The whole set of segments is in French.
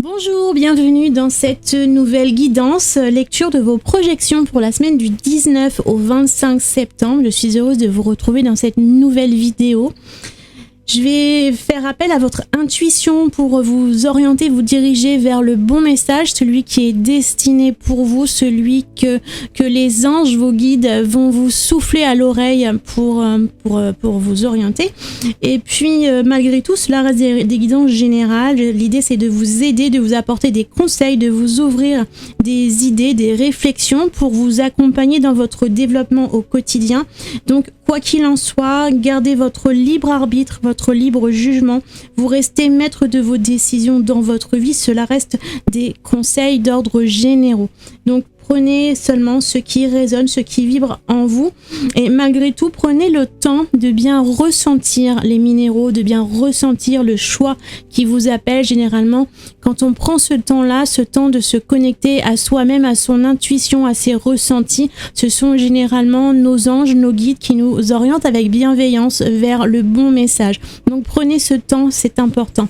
Bonjour, bienvenue dans cette nouvelle guidance, lecture de vos projections pour la semaine du 19 au 25 septembre. Je suis heureuse de vous retrouver dans cette nouvelle vidéo. Je vais faire appel à votre intuition pour vous orienter, vous diriger vers le bon message, celui qui est destiné pour vous, celui que les anges, vos guides, vont vous souffler à l'oreille pour vous orienter. Et puis, malgré tout, cela reste des guidances générales. L'idée, c'est de vous aider, de vous apporter des conseils, de vous ouvrir des idées, des réflexions pour vous accompagner dans votre développement au quotidien. Donc, quoi qu'il en soit, gardez votre libre arbitre, votre libre jugement. Vous restez maître de vos décisions dans votre vie. Cela reste des conseils d'ordre généraux. Donc, prenez seulement ce qui résonne, ce qui vibre en vous. Et malgré tout, prenez le temps de bien ressentir les minéraux, de bien ressentir le choix qui vous appelle. Généralement, quand on prend ce temps-là, ce temps de se connecter à soi-même, à son intuition, à ses ressentis, ce sont généralement nos anges, nos guides qui nous orientent avec bienveillance vers le bon message. Donc prenez ce temps, c'est important.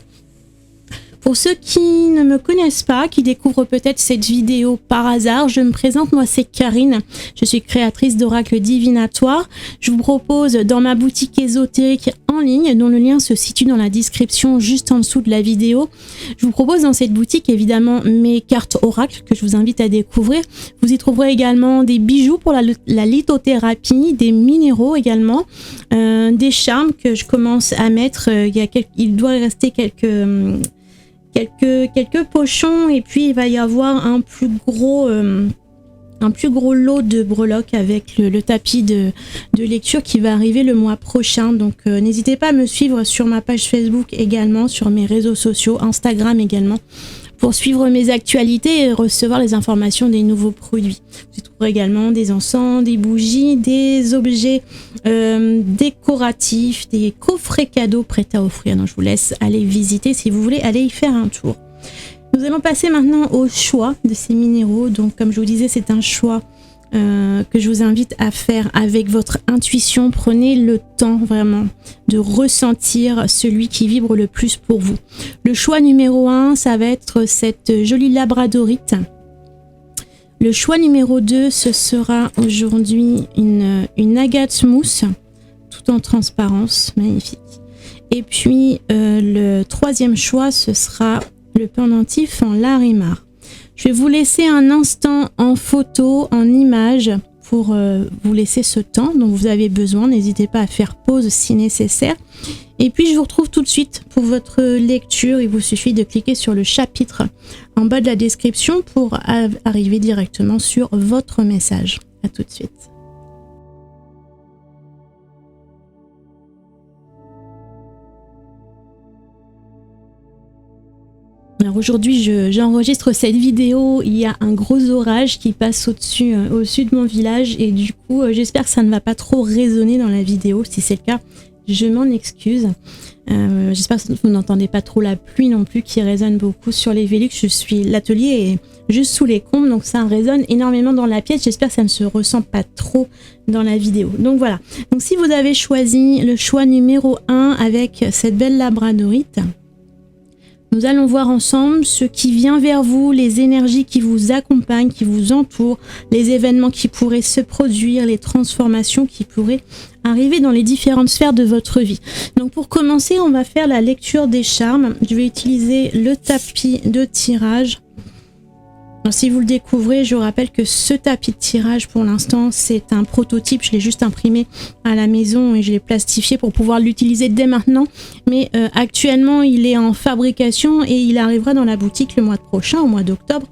Pour ceux qui ne me connaissent pas, qui découvrent peut-être cette vidéo par hasard, je me présente, moi c'est Karine, je suis créatrice d'oracles divinatoires. Je vous propose dans ma boutique ésotérique en ligne, dont le lien se situe dans la description juste en dessous de la vidéo. Je vous propose dans cette boutique évidemment mes cartes oracles que je vous invite à découvrir. Vous y trouverez également des bijoux pour la lithothérapie, des minéraux également, des charmes que je commence à mettre. Il doit rester quelques pochons et puis il va y avoir un plus gros lot de breloques avec le tapis de lecture qui va arriver le mois prochain. Donc n'hésitez pas à me suivre sur ma page Facebook également, sur mes réseaux sociaux, Instagram également, pour suivre mes actualités et recevoir les informations des nouveaux produits. Vous y trouverez également des encens, des bougies, des objets décoratifs, des coffrets cadeaux prêts à offrir. Donc je vous laisse aller visiter si vous voulez aller y faire un tour. Nous allons passer maintenant au choix de ces minéraux. Donc comme je vous disais, c'est un choix que je vous invite à faire avec votre intuition. Prenez le temps vraiment de ressentir celui qui vibre le plus pour vous. Le choix numéro 1, ça va être cette jolie labradorite. Le choix numéro 2, ce sera aujourd'hui une agate mousse, tout en transparence, magnifique. Et puis le troisième choix, ce sera le pendentif en larimar. Je vais vous laisser un instant en photo, en image, pour vous laisser ce temps dont vous avez besoin. N'hésitez pas à faire pause si nécessaire. Et puis je vous retrouve tout de suite pour votre lecture. Il vous suffit de cliquer sur le chapitre en bas de la description pour arriver directement sur votre message. À tout de suite. Alors aujourd'hui, j'enregistre cette vidéo, il y a un gros orage qui passe au-dessus de mon village et du coup, j'espère que ça ne va pas trop résonner dans la vidéo. Si c'est le cas, je m'en excuse. J'espère que vous n'entendez pas trop la pluie non plus qui résonne beaucoup sur les Vélux. L'atelier est juste sous les combles, donc ça résonne énormément dans la pièce. J'espère que ça ne se ressent pas trop dans la vidéo. Donc voilà. Donc si vous avez choisi le choix numéro 1 avec cette belle labradorite, nous allons voir ensemble ce qui vient vers vous, les énergies qui vous accompagnent, qui vous entourent, les événements qui pourraient se produire, les transformations qui pourraient arriver dans les différentes sphères de votre vie. Donc pour commencer, on va faire la lecture des charmes. Je vais utiliser le tapis de tirage. Alors, si vous le découvrez, je vous rappelle que ce tapis de tirage, pour l'instant, c'est un prototype. Je l'ai juste imprimé à la maison et je l'ai plastifié pour pouvoir l'utiliser dès maintenant. Mais actuellement, il est en fabrication et il arrivera dans la boutique le mois prochain, au mois d'octobre.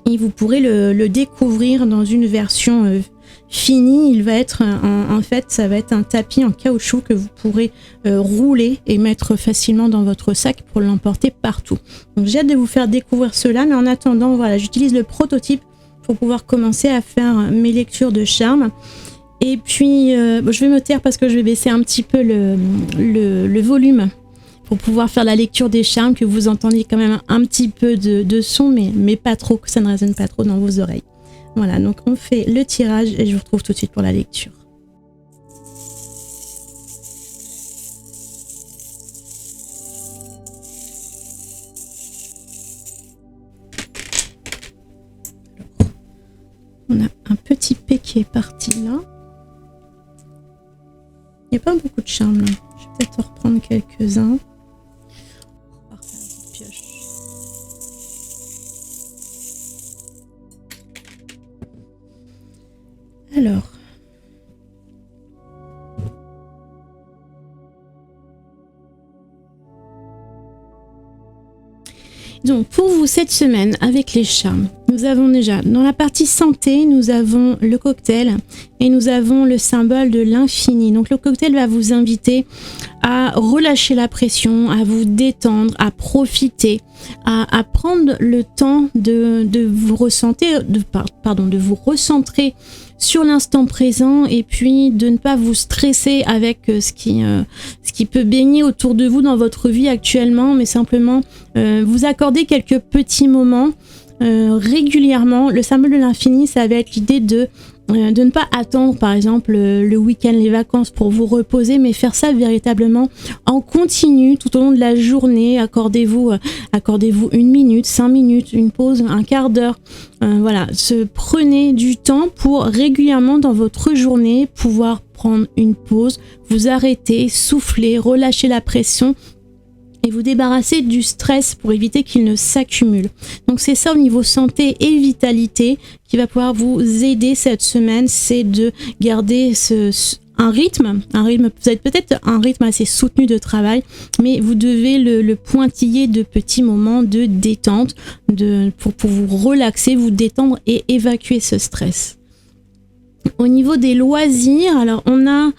Et vous pourrez le découvrir dans une version fini. Il va être en fait, ça va être un tapis en caoutchouc que vous pourrez rouler et mettre facilement dans votre sac pour l'emporter partout. Donc j'ai hâte de vous faire découvrir cela, mais en attendant, voilà, j'utilise le prototype pour pouvoir commencer à faire mes lectures de charme. Et puis je vais me taire parce que je vais baisser un petit peu le volume pour pouvoir faire la lecture des charmes, que vous entendiez quand même un petit peu de son, mais pas trop, que ça ne résonne pas trop dans vos oreilles. Voilà, donc on fait le tirage et je vous retrouve tout de suite pour la lecture. qui est parti là. Il n'y a pas beaucoup de charmes là. Je vais peut-être en reprendre quelques-uns. On va refaire une petite pioche. Alors. Donc pour vous cette semaine avec les charmes, nous avons déjà dans la partie santé, nous avons le cocktail et nous avons le symbole de l'infini. Donc le cocktail va vous inviter à relâcher la pression, à vous détendre, à profiter, à prendre le temps de vous de vous recentrer sur l'instant présent et puis de ne pas vous stresser avec ce qui peut baigner autour de vous dans votre vie actuellement, mais simplement vous accorder quelques petits moments régulièrement. Le symbole de l'infini, ça va être l'idée de ne pas attendre par exemple le week-end, les vacances pour vous reposer, mais faire ça véritablement en continu tout au long de la journée. Accordez-vous 1 minute, 5 minutes, une pause, un quart d'heure. Voilà, prenez du temps pour régulièrement dans votre journée pouvoir prendre une pause, vous arrêter, souffler, relâcher la pression et vous débarrasser du stress pour éviter qu'il ne s'accumule. Donc c'est ça au niveau santé et vitalité qui va pouvoir vous aider cette semaine, c'est de garder un rythme, vous avez peut-être un rythme assez soutenu de travail, mais vous devez le pointiller de petits moments de détente pour vous relaxer, vous détendre et évacuer ce stress. Au niveau des loisirs, alors on a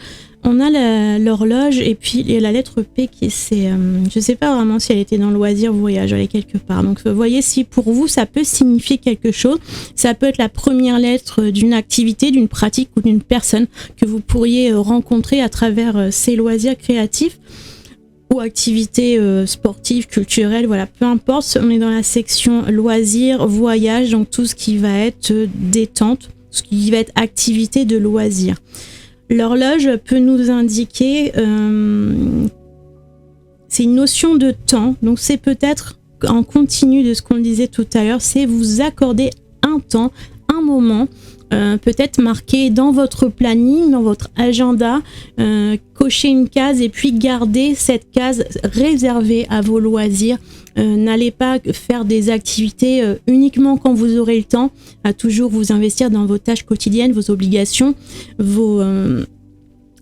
l'horloge et puis la lettre P je sais pas vraiment si elle était dans le loisir voyage, elle est quelque part. Donc vous voyez si pour vous ça peut signifier quelque chose. Ça peut être la première lettre d'une activité, d'une pratique ou d'une personne que vous pourriez rencontrer à travers ces loisirs créatifs ou activités sportives, culturelles, voilà, peu importe. On est dans la section loisirs, voyage, donc tout ce qui va être détente, ce qui va être activité de loisirs. L'horloge peut nous indiquer, c'est une notion de temps, donc c'est peut-être en continu de ce qu'on disait tout à l'heure, c'est vous accorder un temps, un moment, peut-être marqué dans votre planning, dans votre agenda, cocher une case et puis garder cette case réservée à vos loisirs. N'allez pas faire des activités uniquement quand vous aurez le temps, à toujours vous investir dans vos tâches quotidiennes, vos obligations, vos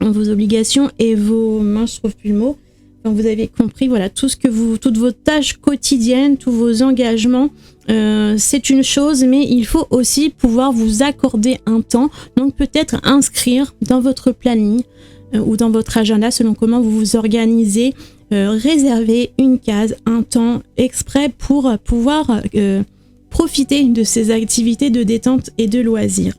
obligations et vos... Mince, je trouve plus le mot. Enfin, vous avez compris, voilà, toutes vos tâches quotidiennes, tous vos engagements, c'est une chose, mais il faut aussi pouvoir vous accorder un temps, donc peut-être inscrire dans votre planning ou dans votre agenda, selon comment vous vous organisez, réserver une case, un temps exprès pour pouvoir profiter de ces activités de détente et de loisirs.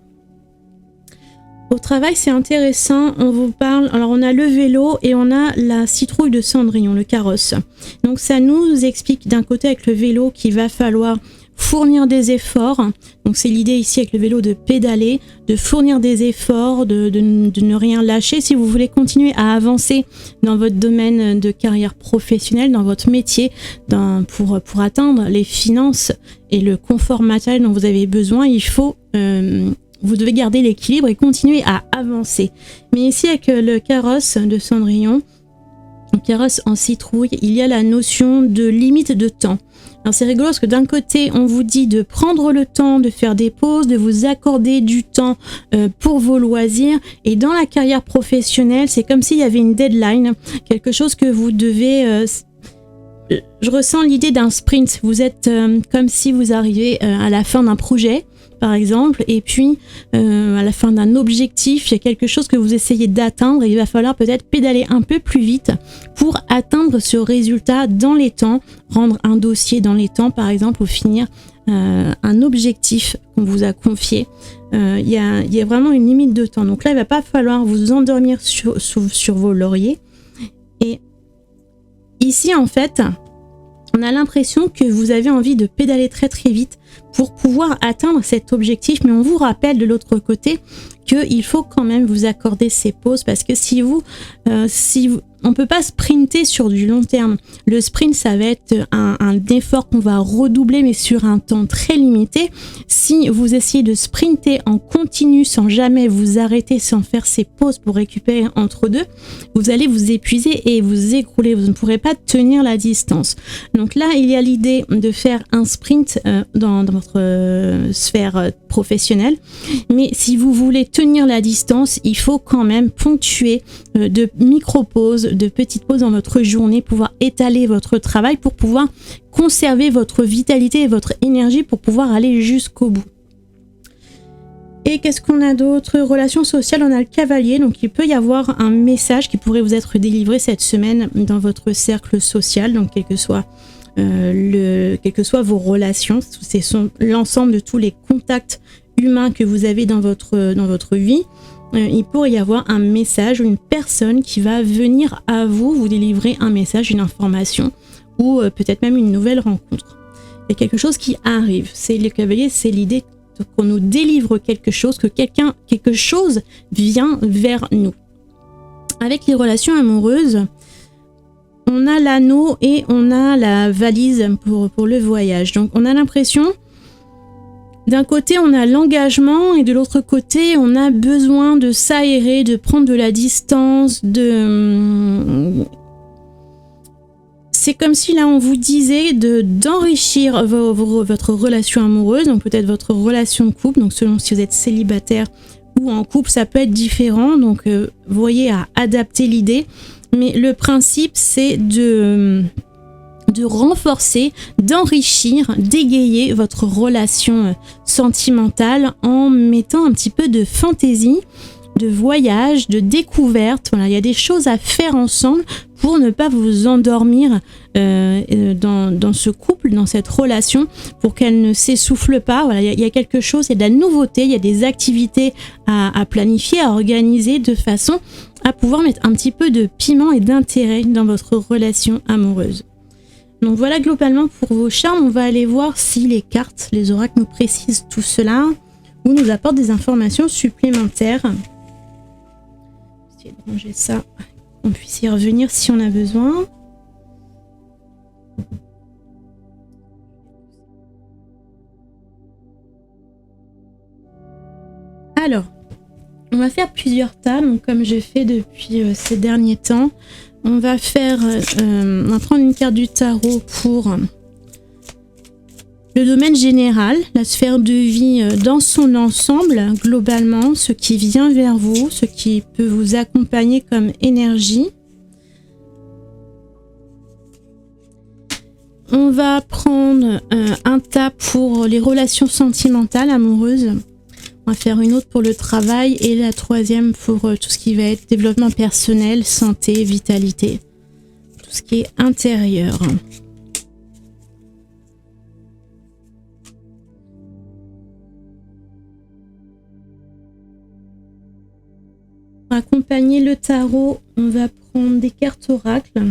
Au travail, c'est intéressant, on vous parle, alors on a le vélo et on a la citrouille de Cendrillon, le carrosse. Donc ça nous explique d'un côté avec le vélo qu'il va falloir fournir des efforts. Donc c'est l'idée ici avec le vélo de pédaler, de fournir des efforts, de ne rien lâcher si vous voulez continuer à avancer dans votre domaine de carrière professionnelle, dans votre métier, pour atteindre les finances et le confort matériel dont vous avez besoin. Il faut... vous devez garder l'équilibre et continuer à avancer. Mais ici, avec le carrosse de Cendrillon, le carrosse en citrouille, il y a la notion de limite de temps. Alors c'est rigolo parce que d'un côté, on vous dit de prendre le temps, de faire des pauses, de vous accorder du temps pour vos loisirs. Et dans la carrière professionnelle, c'est comme s'il y avait une deadline, quelque chose que vous devez... je ressens l'idée d'un sprint. Vous êtes comme si vous arrivez à la fin d'un projet, par exemple, et puis à la fin d'un objectif, il y a quelque chose que vous essayez d'atteindre et il va falloir peut-être pédaler un peu plus vite pour atteindre ce résultat dans les temps, rendre un dossier dans les temps, par exemple, ou finir un objectif qu'on vous a confié. Il y a vraiment une limite de temps. Donc là, il ne va pas falloir vous endormir sur vos lauriers. Et ici, en fait, on a l'impression que vous avez envie de pédaler très très vite pour pouvoir atteindre cet objectif. Mais on vous rappelle de l'autre côté qu'il faut quand même vous accorder ces pauses, parce que on peut pas sprinter sur du long terme. Le sprint, ça va être un effort qu'on va redoubler, mais sur un temps très limité. Si vous essayez de sprinter en continu sans jamais vous arrêter, sans faire ces pauses pour récupérer entre deux, vous allez vous épuiser et vous écrouler. Vous ne pourrez pas tenir la distance. Donc là, il y a l'idée de faire un sprint dans votre sphère professionnelle. Mais si vous voulez tenir la distance, il faut quand même ponctuer de micro-pauses, de petites pauses dans votre journée, pouvoir étaler votre travail pour pouvoir conserver votre vitalité et votre énergie pour pouvoir aller jusqu'au bout. Et qu'est-ce qu'on a d'autre? Relations sociales, on a le cavalier, donc il peut y avoir un message qui pourrait vous être délivré cette semaine dans votre cercle social, donc quel que soit vos relations, c'est l'ensemble de tous les contacts humains que vous avez dans votre vie. Il pourrait y avoir un message ou une personne qui va venir à vous délivrer un message, une information ou peut-être même une nouvelle rencontre. Il y a quelque chose qui arrive. C'est le cavalier, c'est l'idée qu'on nous délivre quelque chose, que quelque chose vient vers nous. Avec les relations amoureuses, on a l'anneau et on a la valise pour le voyage. Donc on a l'impression, d'un côté, on a l'engagement et de l'autre côté, on a besoin de s'aérer, de prendre de la distance, C'est comme si là, on vous disait d'enrichir votre relation amoureuse, donc peut-être votre relation de couple, donc selon si vous êtes célibataire ou en couple, ça peut être différent, donc voyez à adapter l'idée. Mais le principe, c'est de renforcer, d'enrichir, d'égayer votre relation sentimentale en mettant un petit peu de fantaisie, de voyage, de découverte. Voilà, il y a des choses à faire ensemble pour ne pas vous endormir dans ce couple, dans cette relation, pour qu'elle ne s'essouffle pas. Voilà, il y a quelque chose, il y a de la nouveauté, il y a des activités à planifier, à organiser de façon à pouvoir mettre un petit peu de piment et d'intérêt dans votre relation amoureuse. Donc voilà globalement pour vos charmes. On va aller voir si les cartes, les oracles nous précisent tout cela ou nous apportent des informations supplémentaires. Je vais essayer de ranger ça, qu'on puisse y revenir si on a besoin. Alors, on va faire plusieurs tas, donc comme je fais depuis ces derniers temps. On va prendre une carte du tarot pour le domaine général, la sphère de vie dans son ensemble, globalement, ce qui vient vers vous, ce qui peut vous accompagner comme énergie. On va prendre un tas pour les relations sentimentales, amoureuses. On va faire une autre pour le travail et la troisième pour tout ce qui va être développement personnel, santé, vitalité. Tout ce qui est intérieur. Pour accompagner le tarot, on va prendre des cartes oracles.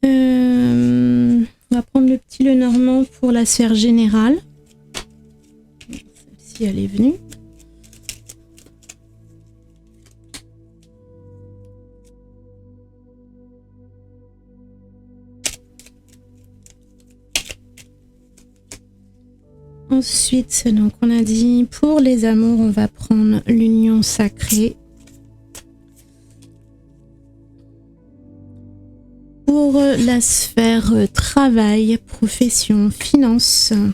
On va prendre le petit Lenormand pour la sphère générale. Celle-ci, elle est venue. Ensuite, donc on a dit pour les amours, on va prendre l'union sacrée. Pour la sphère travail, profession, finance, on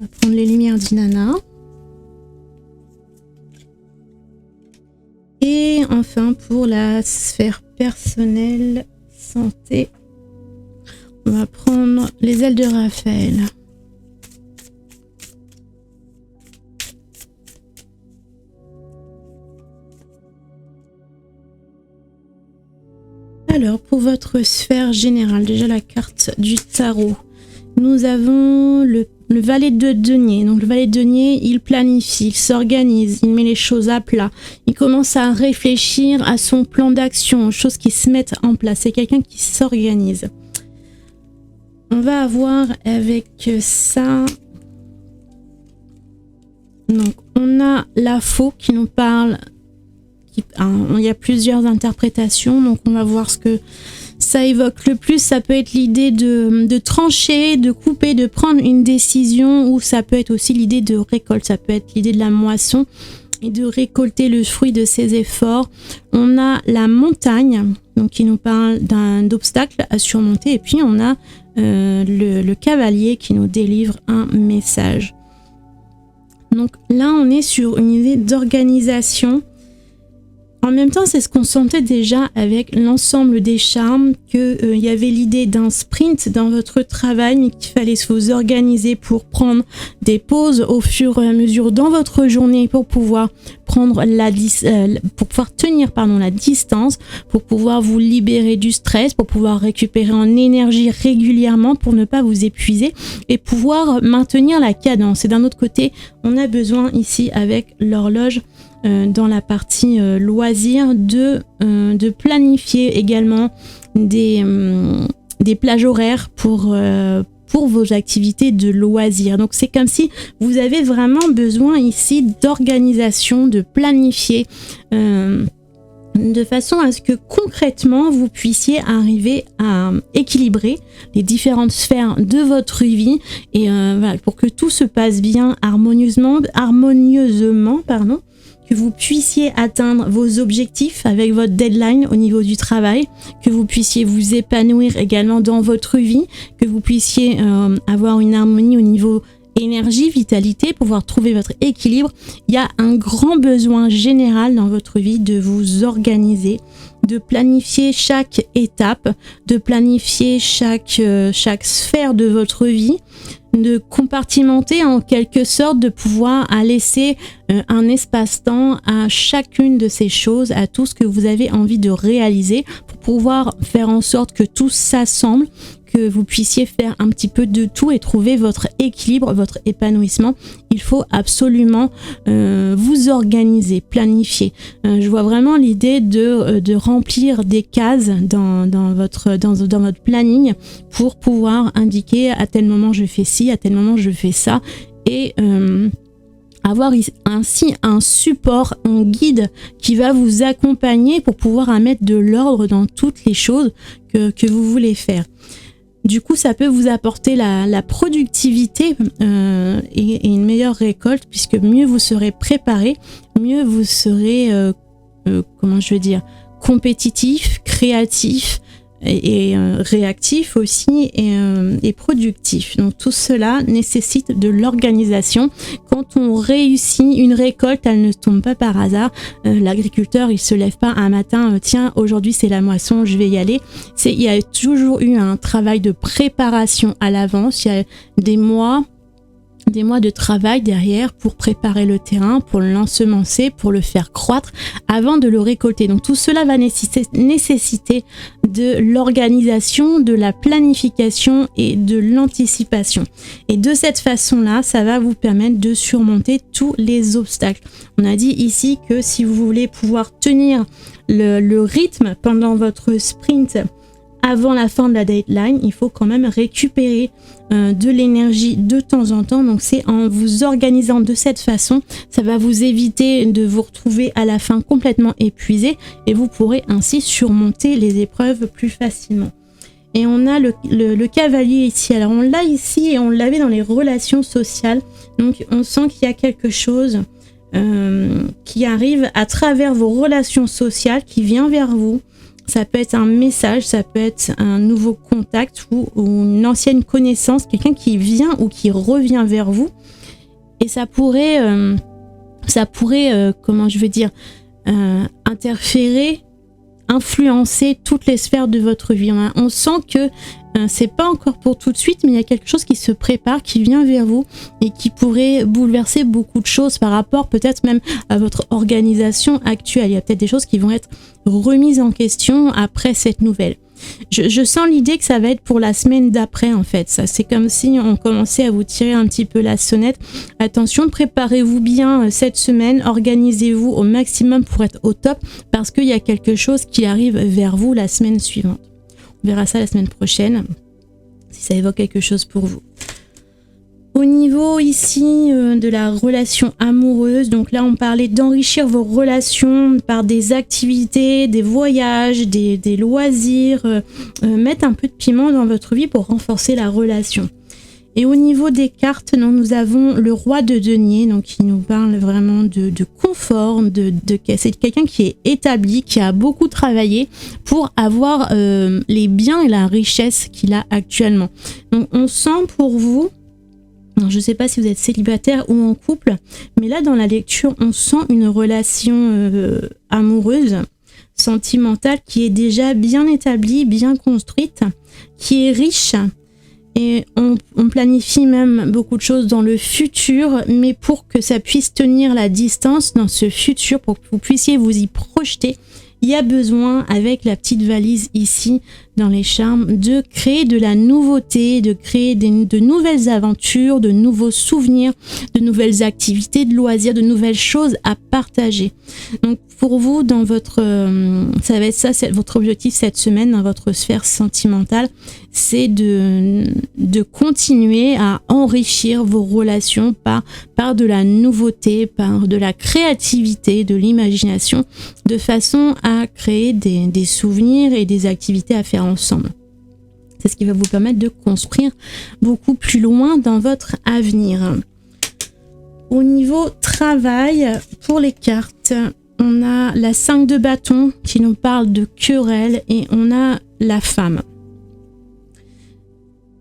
va prendre les lumières d'Inanna. Et enfin pour la sphère personnelle, santé, on va prendre les ailes de Raphaël. Alors, pour votre sphère générale, déjà la carte du tarot, nous avons le valet de denier. Donc, le valet de denier, il planifie, il s'organise, il met les choses à plat. Il commence à réfléchir à son plan d'action, aux choses qui se mettent en place. C'est quelqu'un qui s'organise. on va avoir avec ça, donc on a la faux qui nous parle, il y a plusieurs interprétations, donc on va voir ce que ça évoque le plus. Ça peut être l'idée de trancher, de couper, de prendre une décision, ou ça peut être aussi l'idée de récolte, ça peut être l'idée de la moisson et de récolter le fruit de ses efforts. On a la montagne, donc qui nous parle d'obstacles à surmonter, et puis on a le cavalier qui nous délivre un message. Donc là, on est sur une idée d'organisation. En même temps, c'est ce qu'on sentait déjà avec l'ensemble des charmes, qu'il y avait l'idée d'un sprint dans votre travail, mais qu'il fallait vous organiser pour prendre des pauses au fur et à mesure dans votre journée pour pouvoir prendre pour pouvoir tenir la distance, pour pouvoir vous libérer du stress, pour pouvoir récupérer en énergie régulièrement pour ne pas vous épuiser et pouvoir maintenir la cadence. Et d'un autre côté, on a besoin ici avec l'horloge dans la partie loisirs de planifier également des plages horaires pour vos activités de loisirs. Donc c'est comme si vous avez vraiment besoin ici d'organisation, de planifier de façon à ce que concrètement vous puissiez arriver à équilibrer les différentes sphères de votre vie et voilà, pour que tout se passe bien harmonieusement, que vous puissiez atteindre vos objectifs avec votre deadline au niveau du travail, que vous puissiez vous épanouir également dans votre vie, que vous puissiez avoir une harmonie au niveau énergie, vitalité, pouvoir trouver votre équilibre. Il y a un grand besoin général dans votre vie de vous organiser, de planifier chaque étape, de planifier chaque sphère de votre vie, de compartimenter en quelque sorte, de pouvoir laisser un espace-temps à chacune de ces choses, à tout ce que vous avez envie de réaliser pour pouvoir faire en sorte que tout s'assemble, que vous puissiez faire un petit peu de tout et trouver votre équilibre, votre épanouissement. Il faut absolument vous organiser, planifier. Je vois vraiment l'idée de remplir des cases dans votre planning pour pouvoir indiquer à tel moment je fais ci, à tel moment je fais ça, et avoir ainsi un support, un guide qui va vous accompagner pour pouvoir mettre de l'ordre dans toutes les choses que vous voulez faire. Du coup, ça peut vous apporter la productivité et une meilleure récolte, puisque mieux vous serez préparé, mieux vous serez, compétitif, créatif et réactif aussi et productif. Donc tout cela nécessite de l'organisation. Quand on réussit une récolte, elle ne tombe pas par hasard. L'agriculteur, il se lève pas un matin, tiens, aujourd'hui c'est la moisson, je vais y aller. Il y a toujours eu un travail de préparation à l'avance. Il y a des mois de travail derrière pour préparer le terrain, pour l'ensemencer, pour le faire croître avant de le récolter. Donc tout cela va nécessiter de l'organisation, de la planification et de l'anticipation. Et de cette façon-là, ça va vous permettre de surmonter tous les obstacles. On a dit ici que si vous voulez pouvoir tenir le rythme pendant votre sprint avant la fin de la deadline, il faut quand même récupérer de l'énergie de temps en temps. Donc c'est en vous organisant de cette façon, ça va vous éviter de vous retrouver à la fin complètement épuisé et vous pourrez ainsi surmonter les épreuves plus facilement. Et on a le cavalier ici. Alors on l'a ici et on l'avait dans les relations sociales. Donc on sent qu'il y a quelque chose qui arrive à travers vos relations sociales, qui vient vers vous. Ça peut être un message, ça peut être un nouveau contact ou une ancienne connaissance, quelqu'un qui vient ou qui revient vers vous. Et ça pourrait interférer, influencer toutes les sphères de votre vie. On sent que c'est pas encore pour tout de suite, mais il y a quelque chose qui se prépare, qui vient vers vous et qui pourrait bouleverser beaucoup de choses par rapport peut-être même à votre organisation actuelle. Il y a peut-être des choses qui vont être remises en question après cette nouvelle. Je sens l'idée que ça va être pour la semaine d'après en fait. Ça, c'est comme si on commençait à vous tirer un petit peu la sonnette. Attention, préparez-vous bien cette semaine, organisez-vous au maximum pour être au top parce qu'il y a quelque chose qui arrive vers vous la semaine suivante. On verra ça la semaine prochaine. si ça évoque quelque chose pour vous. Au niveau ici de la relation amoureuse, donc là on parlait d'enrichir vos relations par des activités, des voyages, des loisirs, mettre un peu de piment dans votre vie pour renforcer la relation. Et au niveau des cartes, donc, nous avons le roi de denier, donc qui nous parle vraiment de confort, c'est quelqu'un qui est établi, qui a beaucoup travaillé pour avoir les biens et la richesse qu'il a actuellement. Donc on sent pour vous, alors, je ne sais pas si vous êtes célibataire ou en couple, mais là dans la lecture, on sent une relation amoureuse, sentimentale, qui est déjà bien établie, bien construite, qui est riche. Et on planifie même beaucoup de choses dans le futur, mais pour que ça puisse tenir la distance dans ce futur, pour que vous puissiez vous y projeter, il y a besoin, avec la petite valise ici, dans les charmes, de créer de la nouveauté, de créer de nouvelles aventures, de nouveaux souvenirs, de nouvelles activités, de loisirs, de nouvelles choses à partager. Donc pour vous, dans votre, ça va être ça, c'est votre objectif cette semaine dans votre sphère sentimentale, c'est de continuer à enrichir vos relations par de la nouveauté, par de la créativité, de l'imagination, de façon à créer des souvenirs et des activités à faire ensemble. C'est ce qui va vous permettre de construire beaucoup plus loin dans votre avenir. Au niveau travail, pour les cartes, on a la 5 de bâton qui nous parle de querelle et on a la femme.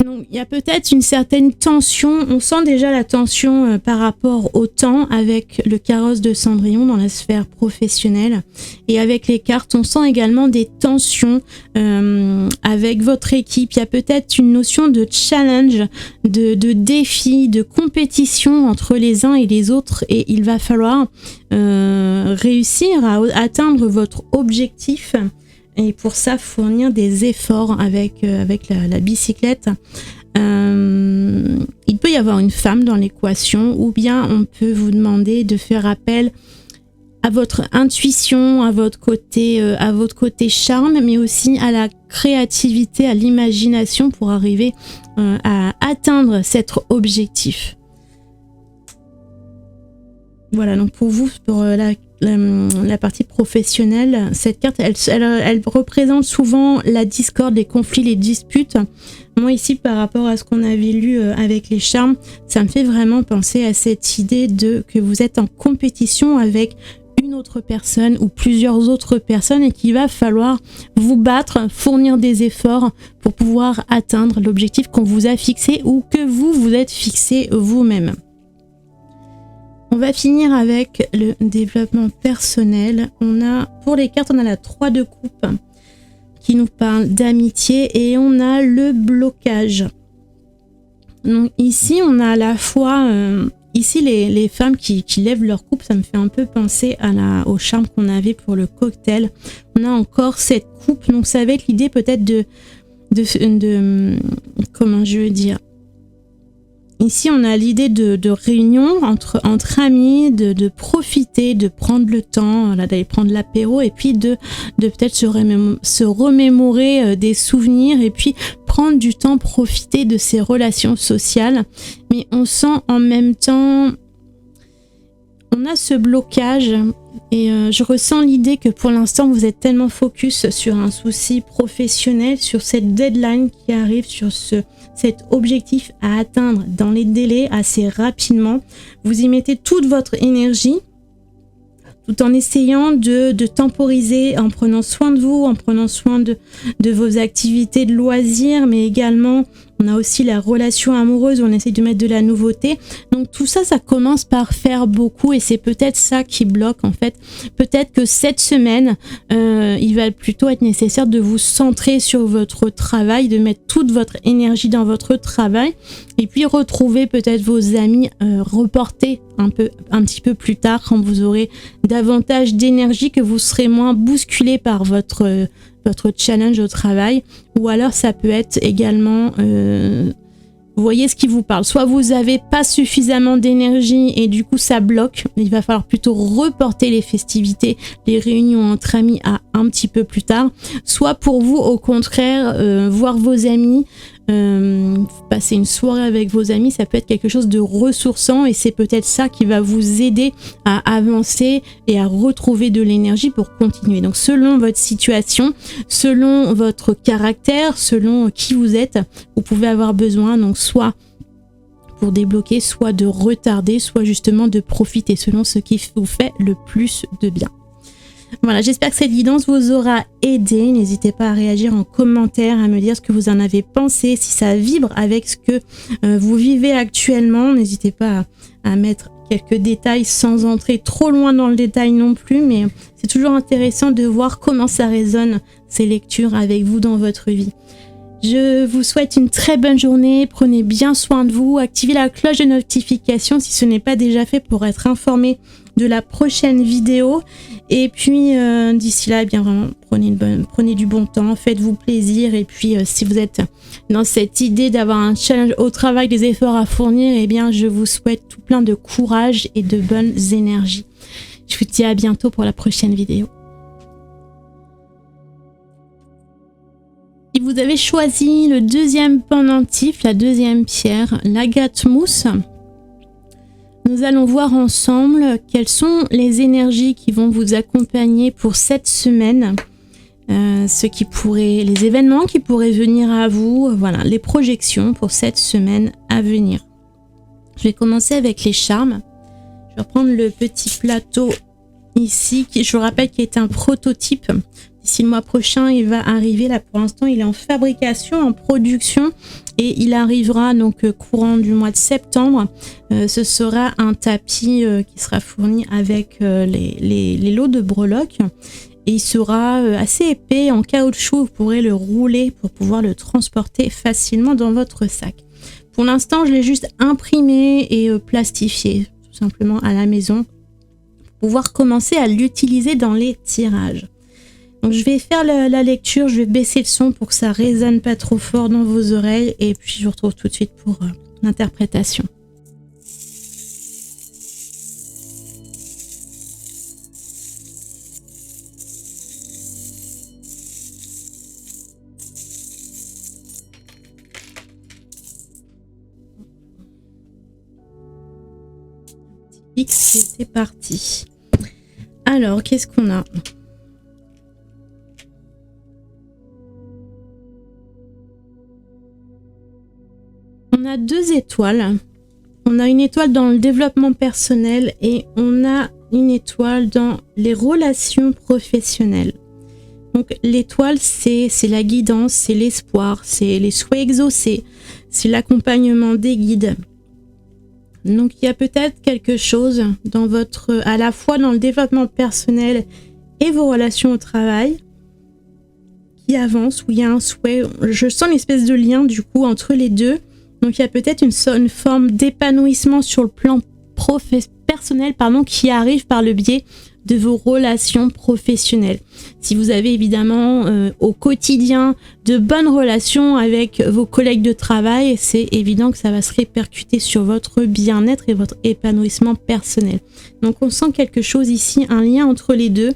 Donc, il y a peut-être une certaine tension, on sent déjà la tension par rapport au temps avec le carrosse de Cendrillon dans la sphère professionnelle, et avec les cartes on sent également des tensions avec votre équipe. Il y a peut-être une notion de challenge, de défi, de compétition entre les uns et les autres, et il va falloir réussir à atteindre votre objectif. Et pour ça, fournir des efforts avec la bicyclette. Il peut y avoir une femme dans l'équation, ou bien on peut vous demander de faire appel à votre intuition, à votre côté charme, mais aussi à la créativité, à l'imagination pour arriver à atteindre cet objectif. Voilà, donc pour vous, pour la partie professionnelle, cette carte, elle représente souvent la discorde, les conflits, les disputes. Moi ici, par rapport à ce qu'on avait lu avec les charmes, ça me fait vraiment penser à cette idée que vous êtes en compétition avec une autre personne ou plusieurs autres personnes, et qu'il va falloir vous battre, fournir des efforts pour pouvoir atteindre l'objectif qu'on vous a fixé ou que vous êtes fixé vous-même. On va finir avec le développement personnel. Pour les cartes, on a la 3 de coupe qui nous parle d'amitié, et on a le blocage. Donc ici, on a à la fois ici les femmes qui lèvent leur coupe, ça me fait un peu penser au charme qu'on avait pour le cocktail. On a encore cette coupe, donc ça va être l'idée peut-être de comment je veux dire. Ici, on a l'idée de réunion entre amis, de profiter, de prendre le temps, d'aller prendre l'apéro, et puis de peut-être se remémorer des souvenirs, et puis prendre du temps, profiter de ces relations sociales. Mais on sent en même temps, on a ce blocage, et je ressens l'idée que pour l'instant, vous êtes tellement focus sur un souci professionnel, sur cette deadline qui arrive, sur cet objectif à atteindre dans les délais assez rapidement. Vous y mettez toute votre énergie, tout en essayant de temporiser, en prenant soin de vous, en prenant soin de vos activités de loisirs, mais également on a aussi la relation amoureuse où on essaye de mettre de la nouveauté. Donc tout ça, ça commence par faire beaucoup, et c'est peut-être ça qui bloque en fait. Peut-être que cette semaine, il va plutôt être nécessaire de vous centrer sur votre travail, de mettre toute votre énergie dans votre travail, et puis retrouver peut-être vos amis, reporter un petit peu plus tard quand vous aurez davantage d'énergie, que vous serez moins bousculé par votre challenge au travail. Ou alors ça peut être également, vous voyez ce qui vous parle, soit vous n'avez pas suffisamment d'énergie et du coup ça bloque, il va falloir plutôt reporter les festivités, les réunions entre amis à un petit peu plus tard, soit pour vous au contraire voir vos amis, passer une soirée avec vos amis, ça peut être quelque chose de ressourçant et c'est peut-être ça qui va vous aider à avancer et à retrouver de l'énergie pour continuer. Donc selon votre situation, selon votre caractère, selon qui vous êtes, vous pouvez avoir besoin donc soit pour débloquer, soit de retarder, soit justement de profiter selon ce qui vous fait le plus de bien. Voilà, j'espère que cette guidance vous aura aidé. N'hésitez pas à réagir en commentaire, à me dire ce que vous en avez pensé, si ça vibre avec ce que vous vivez actuellement. N'hésitez pas à mettre quelques détails sans entrer trop loin dans le détail non plus, mais c'est toujours intéressant de voir comment ça résonne ces lectures avec vous dans votre vie. Je vous souhaite une très bonne journée, prenez bien soin de vous, activez la cloche de notification si ce n'est pas déjà fait pour être informé de la prochaine vidéo. Et puis d'ici là, eh bien vraiment, prenez du bon temps, faites-vous plaisir. Et puis si vous êtes dans cette idée d'avoir un challenge au travail, des efforts à fournir, eh bien je vous souhaite tout plein de courage et de bonnes énergies. Je vous dis à bientôt pour la prochaine vidéo. Si vous avez choisi le deuxième pendentif, la deuxième pierre, l'agate mousse, nous allons voir ensemble quelles sont les énergies qui vont vous accompagner pour cette semaine, les événements qui pourraient venir à vous, voilà, les projections pour cette semaine à venir. Je vais commencer avec les charmes. Je vais reprendre le petit plateau ici, qui, je vous rappelle, qui est un prototype. D'ici le mois prochain, il va arriver. Là, pour l'instant, il est en fabrication, en production. Et il arrivera donc courant du mois de septembre. Ce sera un tapis qui sera fourni avec les lots de breloques. Et il sera assez épais, en caoutchouc. Vous pourrez le rouler pour pouvoir le transporter facilement dans votre sac. Pour l'instant, je l'ai juste imprimé et plastifié, tout simplement à la maison, pour pouvoir commencer à l'utiliser dans les tirages. Donc je vais faire la lecture, je vais baisser le son pour que ça résonne pas trop fort dans vos oreilles et puis je vous retrouve tout de suite pour l'interprétation. C'est parti. Alors, qu'est-ce qu'on a ? On a 2 étoiles. On a une étoile dans le développement personnel et on a une étoile dans les relations professionnelles. Donc l'étoile, c'est la guidance, c'est l'espoir, c'est les souhaits exaucés, c'est l'accompagnement des guides. Donc il y a peut-être quelque chose dans à la fois dans le développement personnel et vos relations au travail qui avance, où il y a un souhait. Je sens une espèce de lien du coup entre les deux. Donc il y a peut-être une forme d'épanouissement sur le plan personnel qui arrive par le biais de vos relations professionnelles. Si vous avez évidemment au quotidien de bonnes relations avec vos collègues de travail, c'est évident que ça va se répercuter sur votre bien-être et votre épanouissement personnel. Donc on sent quelque chose ici, un lien entre les deux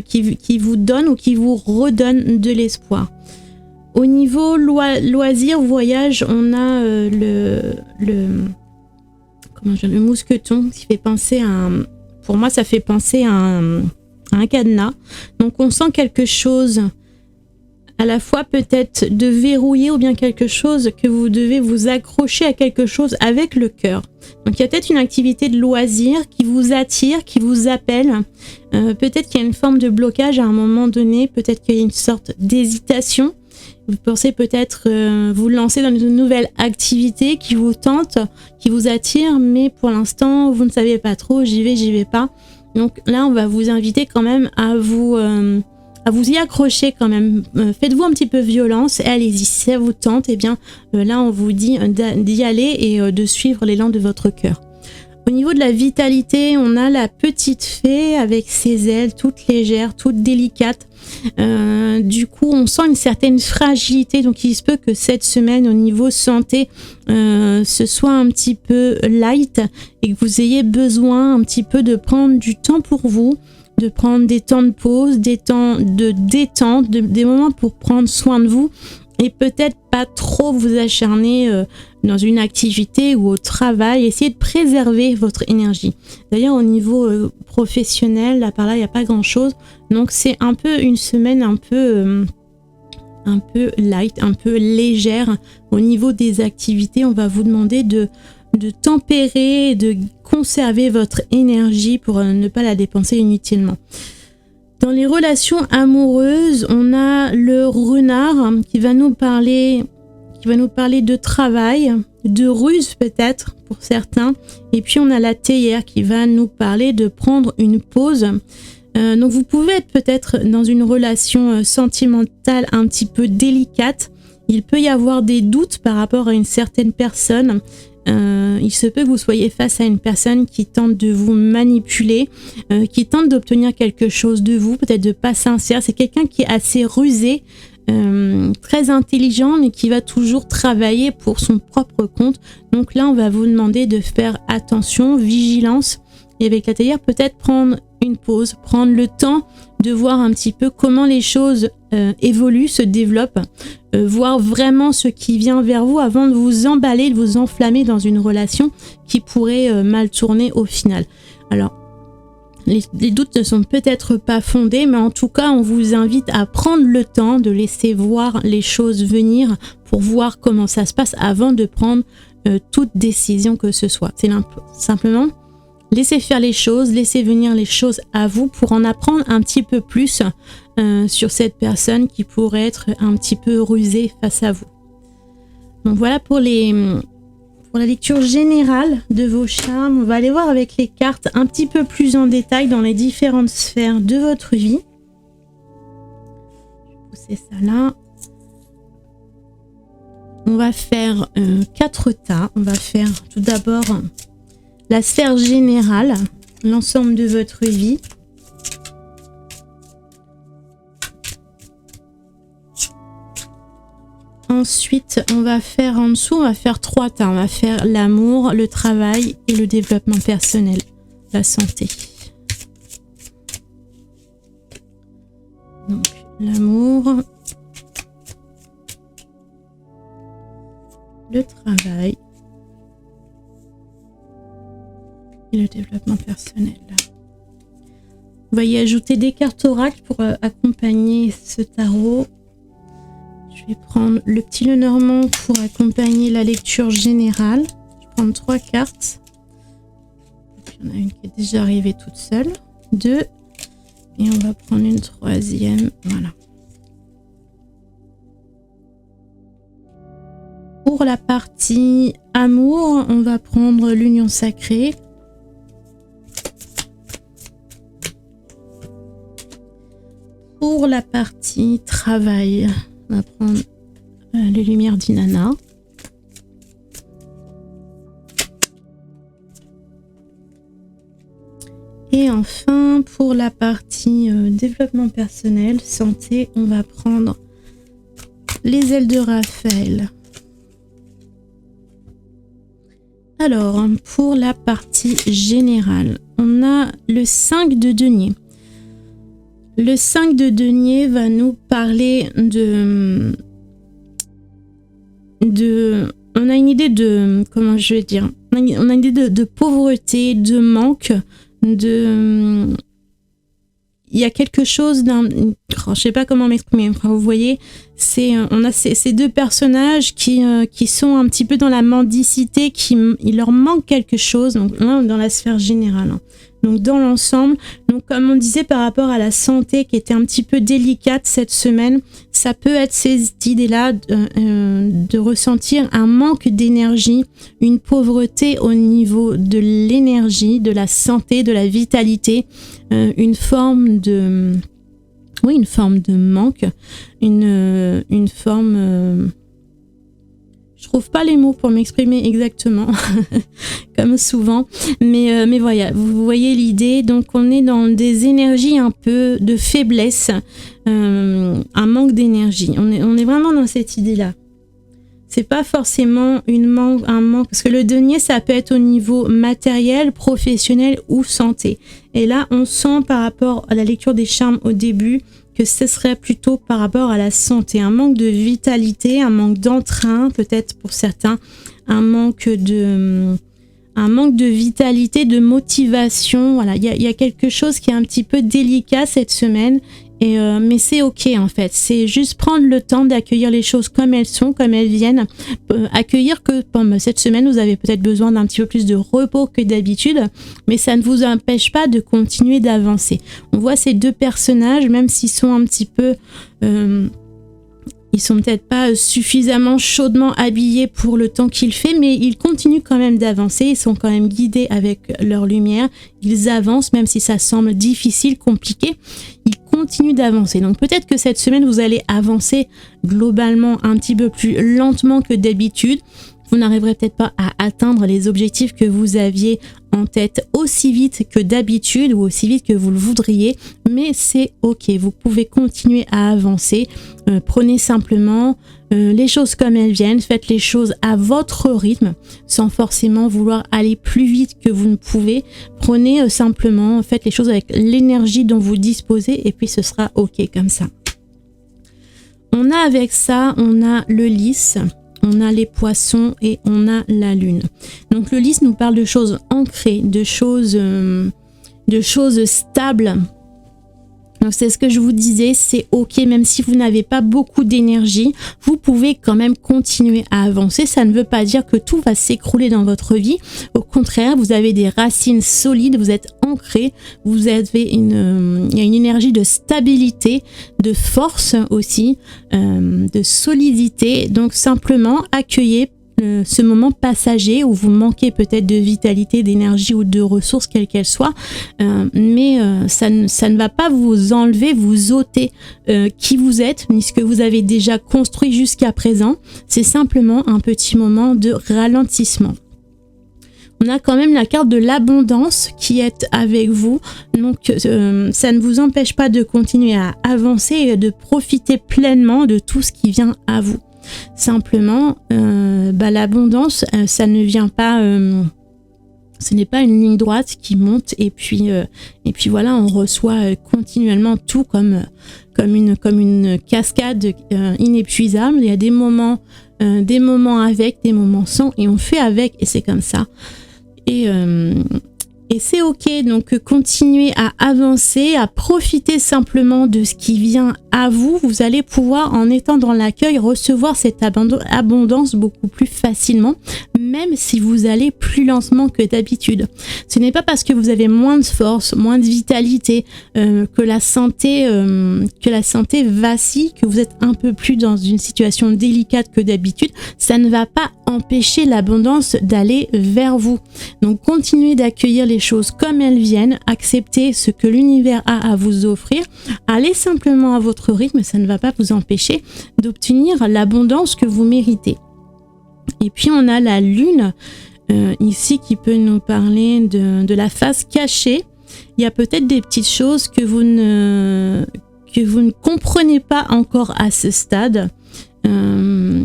qui vous donne ou qui vous redonne de l'espoir. Au niveau loisirs, voyage, on a le mousqueton qui fait penser à pour moi ça fait penser à un cadenas. Donc on sent quelque chose à la fois peut-être de verrouiller ou bien quelque chose que vous devez vous accrocher à quelque chose avec le cœur. Donc il y a peut-être une activité de loisir qui vous attire, qui vous appelle. Peut-être qu'il y a une forme de blocage à un moment donné, peut-être qu'il y a une sorte d'hésitation. Vous pensez peut-être vous lancer dans une nouvelle activité qui vous tente, qui vous attire, mais pour l'instant, vous ne savez pas trop, j'y vais pas. Donc là, on va vous inviter quand même à vous y accrocher quand même. Faites-vous un petit peu violence et allez-y. Si ça vous tente, eh bien là, on vous dit d'y aller et de suivre l'élan de votre cœur. Au niveau de la vitalité, on a la petite fée avec ses ailes toutes légères, toutes délicates. Du coup, on sent une certaine fragilité. Donc, il se peut que cette semaine, au niveau santé, ce soit un petit peu light et que vous ayez besoin un petit peu de prendre du temps pour vous, de prendre des temps de pause, des temps de détente, des moments pour prendre soin de vous et peut-être pas trop vous acharner dans une activité ou au travail. Essayez de préserver votre énergie. D'ailleurs, au niveau professionnel, là par là, il n'y a pas grand-chose. Donc, c'est un peu une semaine un peu light, un peu légère. Au niveau des activités, on va vous demander de tempérer, de conserver votre énergie pour ne pas la dépenser inutilement. Dans les relations amoureuses, on a le renard qui va nous parler de travail, de ruse peut-être pour certains. Et puis on a la théière qui va nous parler de prendre une pause. Donc vous pouvez être peut-être dans une relation sentimentale un petit peu délicate. Il peut y avoir des doutes par rapport à une certaine personne. Il se peut que vous soyez face à une personne qui tente de vous manipuler, qui tente d'obtenir quelque chose de vous, peut-être de pas sincère. C'est quelqu'un qui est assez rusé, très intelligent, mais qui va toujours travailler pour son propre compte. Donc là, on va vous demander de faire attention, vigilance. Et avec la théière, peut-être prendre une pause, prendre le temps de voir un petit peu comment les choses évoluent, se développent, voir vraiment ce qui vient vers vous avant de vous emballer, de vous enflammer dans une relation qui pourrait mal tourner au final. Alors, les doutes ne sont peut-être pas fondés, mais en tout cas, on vous invite à prendre le temps de laisser voir les choses venir pour voir comment ça se passe avant de prendre toute décision que ce soit. C'est simplement laissez faire les choses, laissez venir les choses à vous pour en apprendre un petit peu plus sur cette personne qui pourrait être un petit peu rusée face à vous. Donc voilà pour la lecture générale de vos charmes. On va aller voir avec les cartes un petit peu plus en détail dans les différentes sphères de votre vie. Je vais pousser ça là. On va faire 4 tas. On va faire tout d'abord la sphère générale, l'ensemble de votre vie. Ensuite, on va faire en dessous, on va faire 3 tas. On va faire l'amour, le travail et le développement personnel, la santé. Donc, l'amour, le travail et le développement personnel. On va y ajouter des cartes oracles pour accompagner ce tarot. Je vais prendre le petit Lenormand pour accompagner la lecture générale. Je vais prendre 3 cartes. Il y en a une qui est déjà arrivée toute seule. 2. Et on va prendre une 3e. Voilà. Pour la partie amour, on va prendre l'union sacrée. Pour la partie travail, on va prendre les lumières d'Inanna. Et enfin, pour la partie développement personnel, santé, on va prendre les ailes de Raphaël. Alors, pour la partie générale, on a le 5 de denier. Le 5 de denier va nous parler on a une idée de, comment je vais dire, on a une idée de pauvreté, de manque, il y a quelque chose je sais pas comment m'exprimer. Vous voyez, on a ces 2 personnages qui sont un petit peu dans la mendicité, il leur manque quelque chose. Donc là, dans la sphère générale. Donc dans l'ensemble, donc comme on disait par rapport à la santé qui était un petit peu délicate cette semaine, ça peut être ces idées-là de ressentir un manque d'énergie, une pauvreté au niveau de l'énergie, de la santé, de la vitalité, une forme de manque, une forme... Je trouve pas les mots pour m'exprimer exactement, comme souvent, mais voilà, vous voyez l'idée. Donc on est dans des énergies un peu de faiblesse, un manque d'énergie. On est vraiment dans cette idée-là. C'est pas forcément un manque, parce que le denier, ça peut être au niveau matériel, professionnel ou santé. Et là, on sent par rapport à la lecture des charmes au début que ce serait plutôt par rapport à la santé, un manque de vitalité, un manque d'entrain, peut-être pour certains, un manque de vitalité, de motivation. Voilà, il y a quelque chose qui est un petit peu délicat cette semaine. Mais c'est ok en fait, c'est juste prendre le temps d'accueillir les choses comme elles sont, comme elles viennent, accueillir que cette semaine vous avez peut-être besoin d'un petit peu plus de repos que d'habitude, mais ça ne vous empêche pas de continuer d'avancer. On voit ces deux personnages, même s'ils sont un petit peu ils sont peut-être pas suffisamment chaudement habillés pour le temps qu'il fait, mais ils continuent quand même d'avancer, ils sont quand même guidés avec leur lumière, ils avancent même si ça semble difficile, compliqué, ils continuent d'avancer. Donc peut-être que cette semaine vous allez avancer globalement un petit peu plus lentement que d'habitude. Vous n'arriverez peut-être pas à atteindre les objectifs que vous aviez en tête aussi vite que d'habitude ou aussi vite que vous le voudriez, mais c'est ok, vous pouvez continuer à avancer. Prenez simplement les choses comme elles viennent, faites les choses à votre rythme sans forcément vouloir aller plus vite que vous ne pouvez. Prenez simplement, faites les choses avec l'énergie dont vous disposez et puis ce sera ok comme ça. On a avec ça, on a le lys. On a les poissons et on a la lune. Donc le lys nous parle de choses ancrées, de choses stables. Donc c'est ce que je vous disais, c'est ok, même si vous n'avez pas beaucoup d'énergie, vous pouvez quand même continuer à avancer. Ça ne veut pas dire que tout va s'écrouler dans votre vie. Au contraire, vous avez des racines solides, vous êtes ancré, vous avez il y a une énergie de stabilité, de force aussi, de solidité. Donc simplement accueillez ce moment passager où vous manquez peut-être de vitalité, d'énergie ou de ressources, quelles qu'elles soient, mais ça ne va pas vous enlever, vous ôter qui vous êtes, ni ce que vous avez déjà construit jusqu'à présent. C'est simplement un petit moment de ralentissement. On a quand même la carte de l'abondance qui est avec vous, donc ça ne vous empêche pas de continuer à avancer et de profiter pleinement de tout ce qui vient à vous. Simplement, l'abondance, ça ne vient pas, ce n'est pas une ligne droite qui monte et puis voilà, on reçoit continuellement tout comme une cascade inépuisable. Il y a des moments avec, des moments sans, et on fait avec, et c'est comme ça. Et c'est ok, donc continuez à avancer, à profiter simplement de ce qui vient à vous. Vous allez pouvoir, en étant dans l'accueil, recevoir cette abondance beaucoup plus facilement, même si vous allez plus lentement que d'habitude. Ce n'est pas parce que vous avez moins de force, moins de vitalité, que la santé vacille, que vous êtes un peu plus dans une situation délicate que d'habitude. Ça ne va pas empêcher l'abondance d'aller vers vous. Donc continuez d'accueillir les choses comme elles viennent, acceptez ce que l'univers a à vous offrir, allez simplement à votre rythme, ça ne va pas vous empêcher d'obtenir l'abondance que vous méritez. Et puis on a la lune ici qui peut nous parler de la face cachée. Il y a peut-être des petites choses que vous ne comprenez pas encore à ce stade.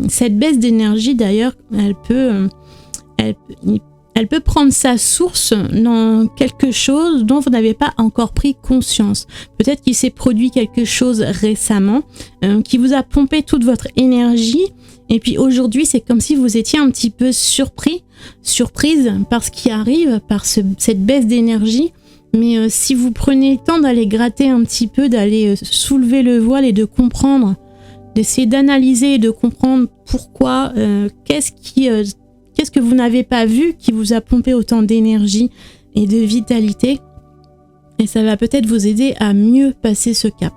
Cette baisse d'énergie d'ailleurs, elle peut prendre sa source dans quelque chose dont vous n'avez pas encore pris conscience. Peut-être qu'il s'est produit quelque chose récemment qui vous a pompé toute votre énergie, et puis aujourd'hui c'est comme si vous étiez un petit peu surprise par ce qui arrive, par cette baisse d'énergie. Mais si vous prenez le temps d'aller gratter un petit peu, d'aller soulever le voile et de comprendre, d'essayer d'analyser et de comprendre pourquoi, qu'est-ce que vous n'avez pas vu qui vous a pompé autant d'énergie et de vitalité, et ça va peut-être vous aider à mieux passer ce cap.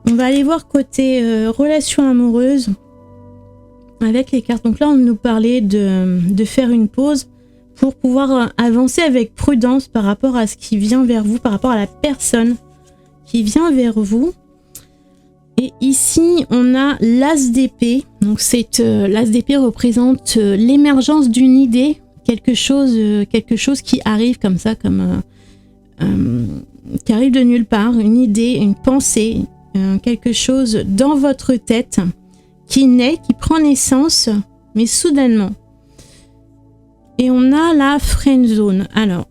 On va aller voir côté relation amoureuse avec les cartes. Donc là, on nous parlait de faire une pause pour pouvoir avancer avec prudence par rapport à ce qui vient vers vous, par rapport à la personne qui vient vers vous. Et ici, on a l'as d'épée. Donc l'as d'épée représente l'émergence d'une idée, quelque chose qui arrive comme ça, qui arrive de nulle part, une idée, une pensée, quelque chose dans votre tête qui naît, qui prend naissance, mais soudainement. Et on a la friend zone. Alors,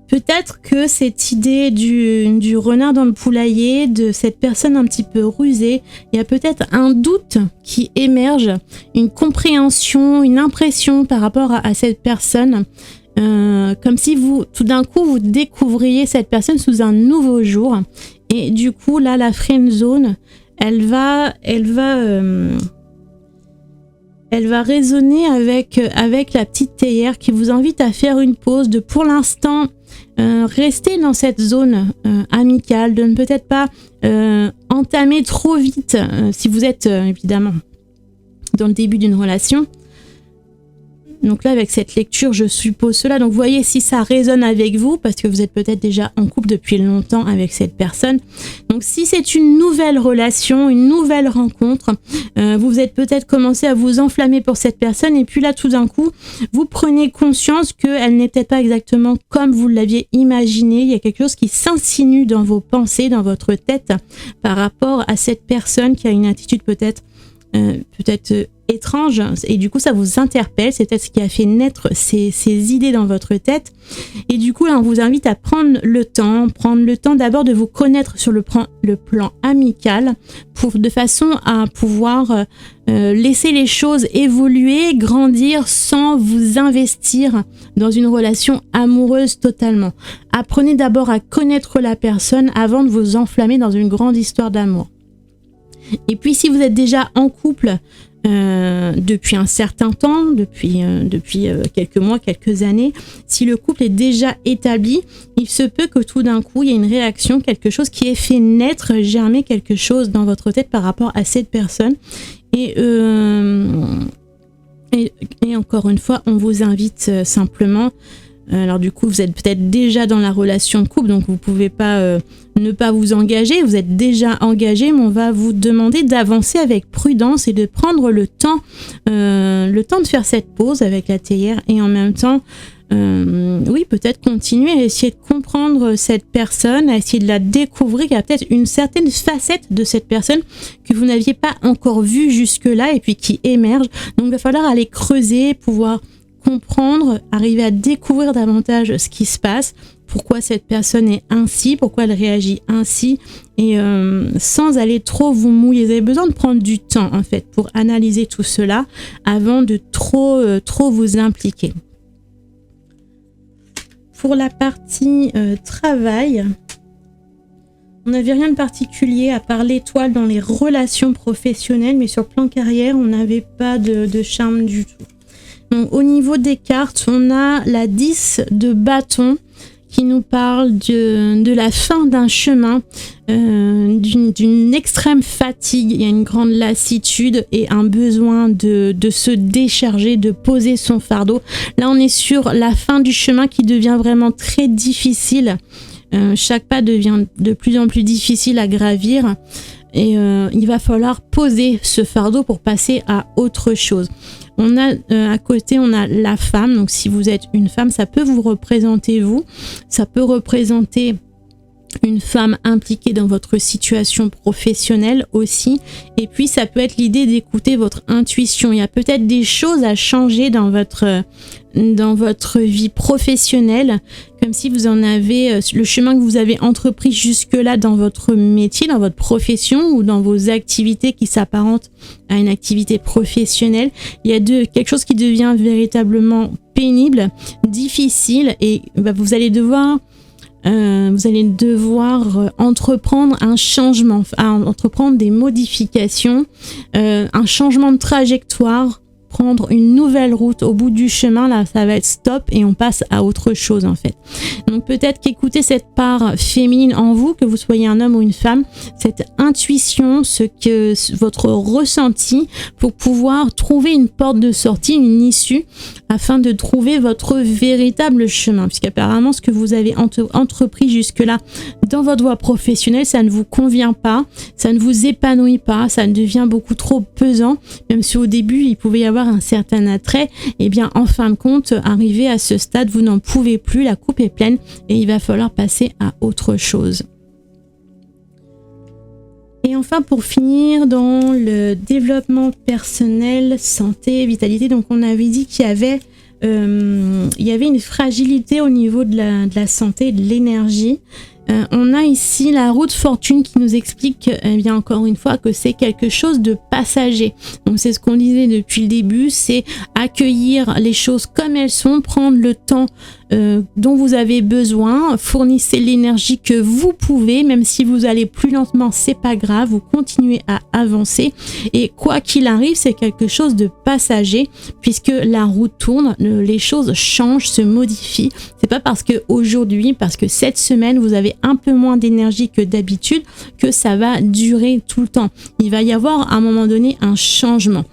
Peut-être que cette idée du renard dans le poulailler, de cette personne un petit peu rusée, il y a peut-être un doute qui émerge, une compréhension, une impression par rapport à cette personne, comme si vous, tout d'un coup, vous découvriez cette personne sous un nouveau jour. Et du coup, là, la friend zone, elle va résonner avec la petite théière qui vous invite à faire une pause, de pour l'instant rester dans cette zone amicale, de ne peut-être pas entamer trop vite si vous êtes évidemment dans le début d'une relation. Donc là, avec cette lecture, je suppose cela. Donc, voyez si ça résonne avec vous, parce que vous êtes peut-être déjà en couple depuis longtemps avec cette personne. Donc, si c'est une nouvelle relation, une nouvelle rencontre, vous êtes peut-être commencé à vous enflammer pour cette personne. Et puis là, tout d'un coup, vous prenez conscience qu'elle n'est peut-être pas exactement comme vous l'aviez imaginé. Il y a quelque chose qui s'insinue dans vos pensées, dans votre tête, par rapport à cette personne qui a une attitude peut-être étrange, et du coup ça vous interpelle, c'est peut-être ce qui a fait naître ces idées dans votre tête. Et du coup là, on vous invite à prendre le temps d'abord de vous connaître sur le plan amical, de façon à pouvoir laisser les choses évoluer, grandir sans vous investir dans une relation amoureuse totalement. Apprenez d'abord à connaître la personne avant de vous enflammer dans une grande histoire d'amour. Et puis si vous êtes déjà en couple depuis un certain temps, depuis quelques mois, quelques années, si le couple est déjà établi, il se peut que tout d'un coup il y ait une réaction, quelque chose qui ait fait naître, germer quelque chose dans votre tête par rapport à cette personne. Et encore une fois, on vous invite simplement. Alors du coup, vous êtes peut-être déjà dans la relation de couple, donc vous pouvez pas ne pas vous engager. Vous êtes déjà engagé, mais on va vous demander d'avancer avec prudence et de prendre le temps de faire cette pause avec la théière, et en même temps, oui, peut-être continuer à essayer de comprendre cette personne, à essayer de la découvrir. Il y a peut-être une certaine facette de cette personne que vous n'aviez pas encore vue jusque-là et puis qui émerge. Donc il va falloir aller creuser, pouvoir comprendre, arriver à découvrir davantage ce qui se passe, pourquoi cette personne est ainsi, pourquoi elle réagit ainsi, et sans aller trop vous mouiller. Vous avez besoin de prendre du temps en fait pour analyser tout cela avant de trop vous impliquer. Pour la partie travail, on n'avait rien de particulier à part l'étoile dans les relations professionnelles, mais sur le plan carrière, on n'avait pas de charme du tout. Donc, au niveau des cartes, on a la 10 de bâton qui nous parle de la fin d'un chemin, d'une extrême fatigue. Il y a une grande lassitude et un besoin de se décharger, de poser son fardeau. Là, on est sur la fin du chemin qui devient vraiment très difficile. Chaque pas devient de plus en plus difficile à gravir. Et il va falloir poser ce fardeau pour passer à autre chose. On a à côté, on a la femme. Donc si vous êtes une femme, ça peut vous représenter vous. Ça peut représenter une femme impliquée dans votre situation professionnelle aussi. Et puis ça peut être l'idée d'écouter votre intuition. Il y a peut-être des choses à changer dans votre vie professionnelle, comme si vous en avez le chemin que vous avez entrepris jusque-là dans votre métier, dans votre profession ou dans vos activités qui s'apparentent à une activité professionnelle. Il y a quelque chose qui devient véritablement pénible, difficile, et vous allez devoir entreprendre un changement, entreprendre des modifications, un changement de trajectoire, prendre une nouvelle route. Au bout du chemin, là, ça va être stop et on passe à autre chose en fait. Donc peut-être qu'écoutez cette part féminine en vous, que vous soyez un homme ou une femme, cette intuition, votre ressenti pour pouvoir trouver une porte de sortie, une issue, afin de trouver votre véritable chemin. Puisqu'apparemment, ce que vous avez entrepris jusque-là dans votre voie professionnelle, ça ne vous convient pas, ça ne vous épanouit pas, ça devient beaucoup trop pesant, même si au début, il pouvait y avoir un certain attrait. Et bien, en fin de compte, arrivé à ce stade, vous n'en pouvez plus, la coupe est pleine et il va falloir passer à autre chose. Et enfin, pour finir, dans le développement personnel, santé, vitalité, donc on avait dit qu'il y avait il y avait une fragilité au niveau de la santé, de l'énergie. On a ici la roue de fortune qui nous explique, bien encore une fois, que c'est quelque chose de passager. Donc c'est ce qu'on disait depuis le début, c'est accueillir les choses comme elles sont, prendre le temps dont vous avez besoin, fournissez l'énergie que vous pouvez, même si vous allez plus lentement, c'est pas grave, vous continuez à avancer et quoi qu'il arrive, c'est quelque chose de passager puisque la roue tourne, les choses changent, se modifient. C'est pas parce que aujourd'hui, parce que cette semaine vous avez un peu moins d'énergie que d'habitude que ça va durer tout le temps. Il va y avoir à un moment donné un changement.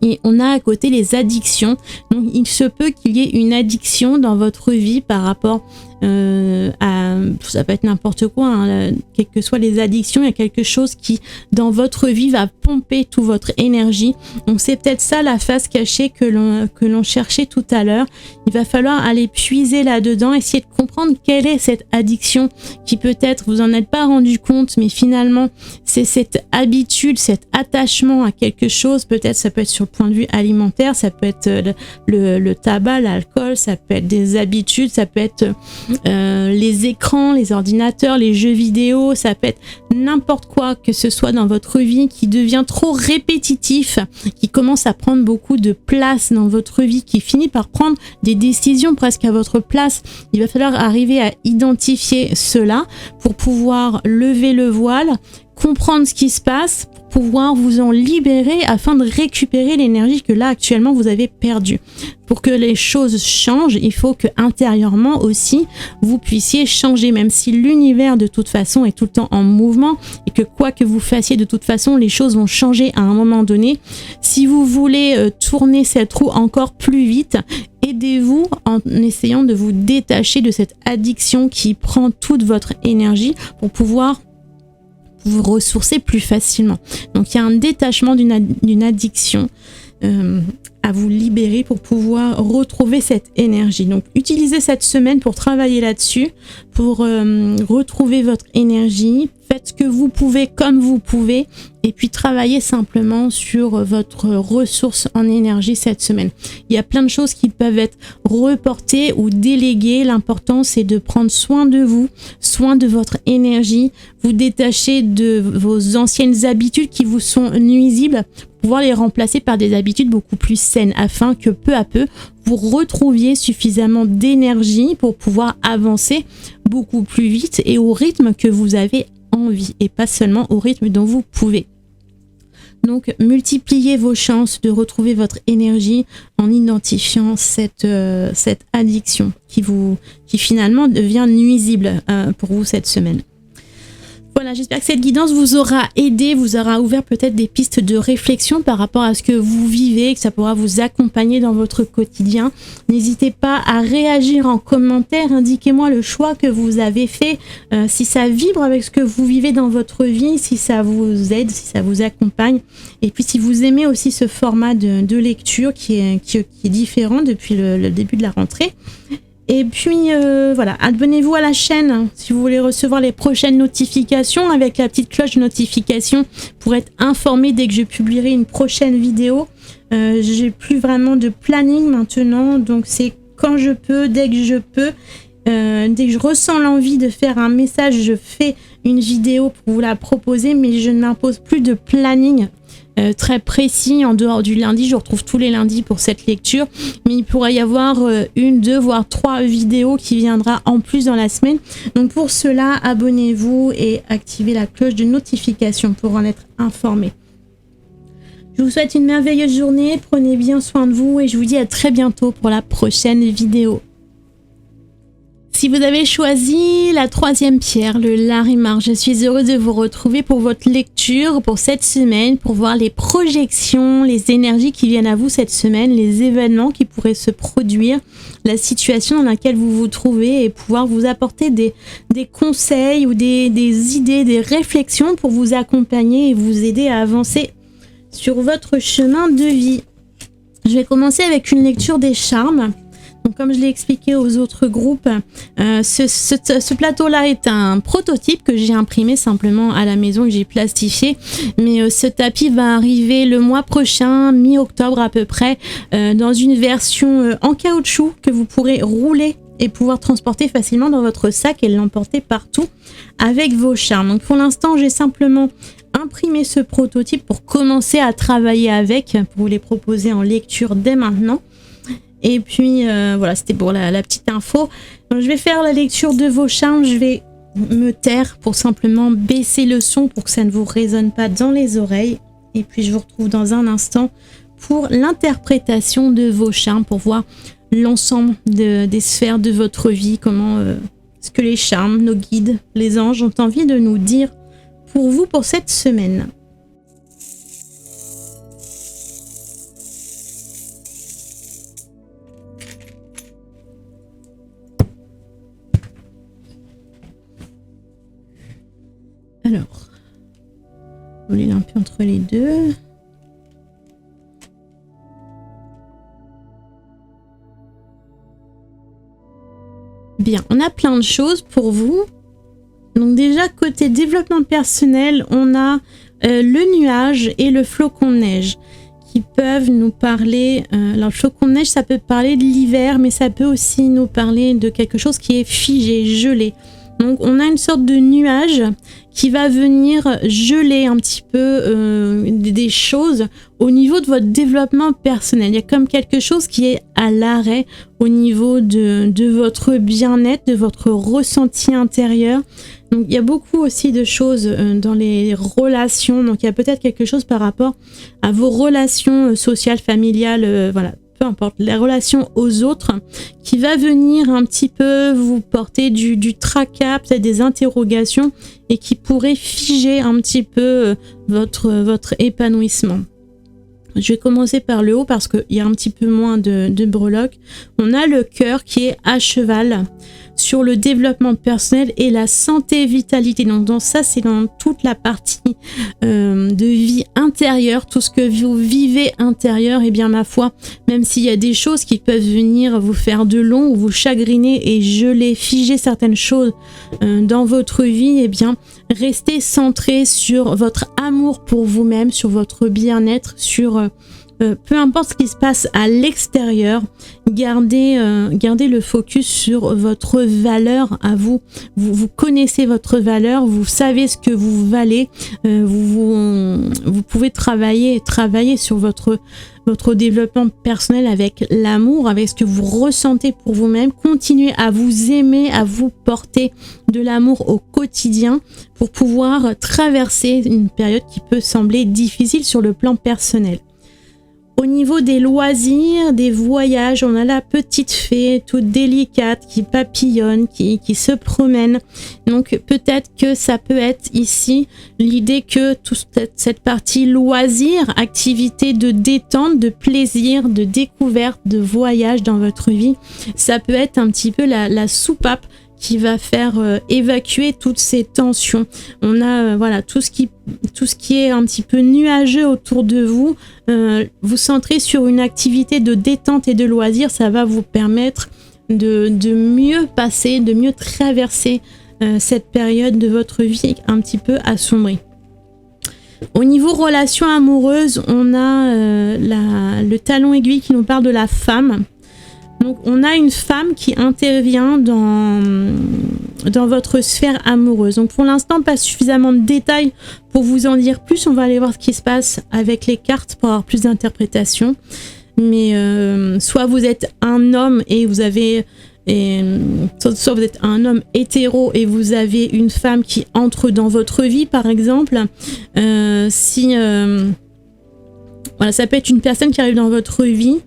Et on a à côté les addictions. Donc il se peut qu'il y ait une addiction dans votre vie par rapport à, ça peut être n'importe quoi, hein, quelles que soient les addictions, il y a quelque chose qui dans votre vie va pomper toute votre énergie. Donc c'est peut-être ça la face cachée que l'on cherchait tout à l'heure. Il va falloir aller puiser là-dedans, essayer de comprendre quelle est cette addiction qui peut-être vous en êtes pas rendu compte, mais finalement c'est cette habitude, cet attachement à quelque chose. Peut-être ça peut être sur le point de vue alimentaire, ça peut être le tabac, l'alcool, ça peut être des habitudes, ça peut être les écrans, les ordinateurs, les jeux vidéo, ça peut être n'importe quoi que ce soit dans votre vie qui devient trop répétitif, qui commence à prendre beaucoup de place dans votre vie, qui finit par prendre des décisions presque à votre place. Il va falloir arriver à identifier cela pour pouvoir lever le voile, comprendre ce qui se passe, pour pouvoir vous en libérer afin de récupérer l'énergie que là actuellement vous avez perdue. Pour que les choses changent, il faut que intérieurement aussi vous puissiez changer, même si l'univers de toute façon est tout le temps en mouvement et que quoi que vous fassiez de toute façon les choses vont changer à un moment donné. Si vous voulez tourner cette roue encore plus vite, aidez-vous en essayant de vous détacher de cette addiction qui prend toute votre énergie pour pouvoir vous ressourcer plus facilement. Donc il y a un détachement d'une addiction à vous libérer pour pouvoir retrouver cette énergie. Donc utilisez cette semaine pour travailler là-dessus, pour retrouver votre énergie. Faites ce que vous pouvez comme vous pouvez et puis travaillez simplement sur votre ressource en énergie cette semaine. Il y a plein de choses qui peuvent être reportées ou déléguées. L'important c'est de prendre soin de vous, soin de votre énergie, vous détacher de vos anciennes habitudes qui vous sont nuisibles, pouvoir les remplacer par des habitudes beaucoup plus saines afin que peu à peu vous retrouviez suffisamment d'énergie pour pouvoir avancer beaucoup plus vite et au rythme que vous avez envie et pas seulement au rythme dont vous pouvez. Donc multipliez vos chances de retrouver votre énergie en identifiant cette addiction qui finalement devient nuisible pour vous cette semaine. Voilà, j'espère que cette guidance vous aura aidé, vous aura ouvert peut-être des pistes de réflexion par rapport à ce que vous vivez, que ça pourra vous accompagner dans votre quotidien. N'hésitez pas à réagir en commentaire, indiquez-moi le choix que vous avez fait, si ça vibre avec ce que vous vivez dans votre vie, si ça vous aide, si ça vous accompagne. Et puis si vous aimez aussi ce format de lecture qui est différent depuis le début de la rentrée. Et puis voilà, abonnez-vous à la chaîne si vous voulez recevoir les prochaines notifications avec la petite cloche de notification pour être informé dès que je publierai une prochaine vidéo. J'ai plus vraiment de planning maintenant, donc c'est quand je peux, dès que je peux. Dès que je ressens l'envie de faire un message, je fais une vidéo pour vous la proposer, mais je n'impose plus de planning très précis en dehors du lundi. Je retrouve tous les lundis pour cette lecture, mais il pourrait y avoir 1, 2 voire 3 vidéos qui viendra en plus dans la semaine. Donc pour cela, abonnez-vous et activez la cloche de notification pour en être informé. Je vous souhaite une merveilleuse journée, prenez bien soin de vous et je vous dis à très bientôt pour la prochaine vidéo. Si vous avez choisi la 3e pierre, le Larimar, je suis heureuse de vous retrouver pour votre lecture pour cette semaine, pour voir les projections, les énergies qui viennent à vous cette semaine, les événements qui pourraient se produire, la situation dans laquelle vous vous trouvez et pouvoir vous apporter des conseils ou des idées, des réflexions pour vous accompagner et vous aider à avancer sur votre chemin de vie. Je vais commencer avec une lecture des charmes. Donc, comme je l'ai expliqué aux autres groupes, ce plateau-là est un prototype que j'ai imprimé simplement à la maison, que j'ai plastifié. Mais ce tapis va arriver le mois prochain, mi-octobre à peu près, dans une version en caoutchouc que vous pourrez rouler et pouvoir transporter facilement dans votre sac et l'emporter partout avec vos charmes. Donc pour l'instant, j'ai simplement imprimé ce prototype pour commencer à travailler avec, pour vous les proposer en lecture dès maintenant. Et puis voilà, c'était pour la petite info. Donc, je vais faire la lecture de vos charmes, je vais me taire pour simplement baisser le son pour que ça ne vous résonne pas dans les oreilles. Et puis je vous retrouve dans un instant pour l'interprétation de vos charmes, pour voir l'ensemble des sphères de votre vie, comment ce que les charmes, nos guides, les anges ont envie de nous dire pour vous pour cette semaine. Alors, on lit un peu entre les deux. Bien, on a plein de choses pour vous. Donc déjà, côté développement personnel, on a le nuage et le flocon de neige qui peuvent nous parler. Alors, le flocon de neige, ça peut parler de l'hiver, mais ça peut aussi nous parler de quelque chose qui est figé, gelé. Donc, on a une sorte de nuage qui va venir geler un petit peu des choses au niveau de votre développement personnel. Il y a comme quelque chose qui est à l'arrêt au niveau de votre bien-être, de votre ressenti intérieur. Donc, il y a beaucoup aussi de choses dans les relations. Donc, il y a peut-être quelque chose par rapport à vos relations sociales, familiales, voilà. Peu importe, les relations aux autres, qui va venir un petit peu vous porter du tracas, peut-être des interrogations, et qui pourrait figer un petit peu votre épanouissement. Je vais commencer par le haut parce qu'il y a un petit peu moins de breloques. On a le cœur qui est à cheval sur le développement personnel et la santé vitalité. Donc dans ça, c'est dans toute la partie de vie intérieure, tout ce que vous vivez intérieur. Et bien ma foi, même s'il y a des choses qui peuvent venir vous faire de long ou vous chagriner et geler, figer certaines choses dans votre vie, et bien restez centré sur votre amour pour vous-même, sur votre bien-être, sur peu importe ce qui se passe à l'extérieur, gardez le focus sur votre valeur à vous. Vous connaissez votre valeur, vous savez ce que vous valez, vous pouvez travailler sur votre développement personnel avec l'amour, avec ce que vous ressentez pour vous-même. Continuez à vous aimer, à vous porter de l'amour au quotidien pour pouvoir traverser une période qui peut sembler difficile sur le plan personnel. Au niveau des loisirs, des voyages, on a la petite fée toute délicate qui papillonne, qui se promène. Donc peut-être que ça peut être ici l'idée que toute cette partie loisirs, activité de détente, de plaisir, de découverte, de voyage dans votre vie, ça peut être un petit peu la soupape qui va faire évacuer toutes ces tensions. On a voilà tout ce qui est un petit peu nuageux autour de vous. Vous centrez sur une activité de détente et de loisir, ça va vous permettre de mieux passer, de mieux traverser cette période de votre vie un petit peu assombrie. Au niveau relations amoureuses, on a le talon aiguille qui nous parle de la femme. Donc on a une femme qui intervient dans votre sphère amoureuse. Donc pour l'instant, pas suffisamment de détails pour vous en dire plus. On va aller voir ce qui se passe avec les cartes pour avoir plus d'interprétation. Mais soit vous êtes un homme et vous avez... soit vous êtes un homme hétéro et vous avez une femme qui entre dans votre vie, par exemple. Voilà, ça peut être une personne qui arrive dans votre vie.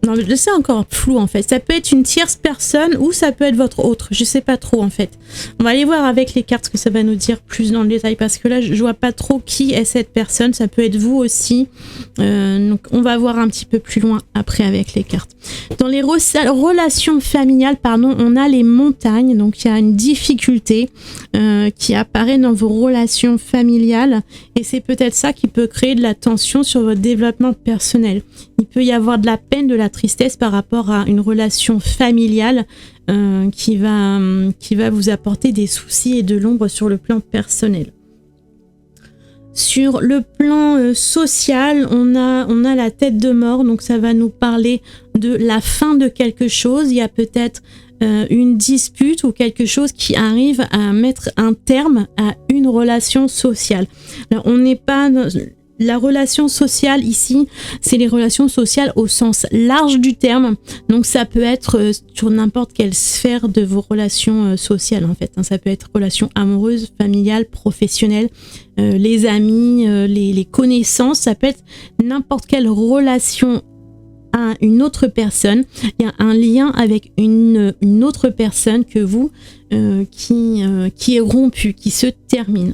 Non, mais c'est encore flou en fait. Ça peut être une tierce personne ou ça peut être votre autre. Je sais pas trop en fait. On va aller voir avec les cartes ce que ça va nous dire plus dans le détail parce que là je vois pas trop qui est cette personne. Ça peut être vous aussi. Donc on va voir un petit peu plus loin après avec les cartes. Dans les relations familiales, on a les montagnes. Donc il y a une difficulté qui apparaît dans vos relations familiales et c'est peut-être ça qui peut créer de la tension sur votre développement personnel. Il peut y avoir de la peine, de la tristesse par rapport à une relation familiale qui va vous apporter des soucis et de l'ombre sur le plan personnel. Sur le plan social, on a la tête de mort, donc ça va nous parler de la fin de quelque chose. Il y a peut-être une dispute ou quelque chose qui arrive à mettre un terme à une relation sociale. Alors, on n'est pas dans la relation sociale ici, c'est les relations sociales au sens large du terme. Donc ça peut être sur n'importe quelle sphère de vos relations sociales en fait. Ça peut être relations amoureuses, familiales, professionnelles, les amis, les connaissances. Ça peut être n'importe quelle relation à une autre personne. Il y a un lien avec une autre personne que vous qui est rompu, qui se termine.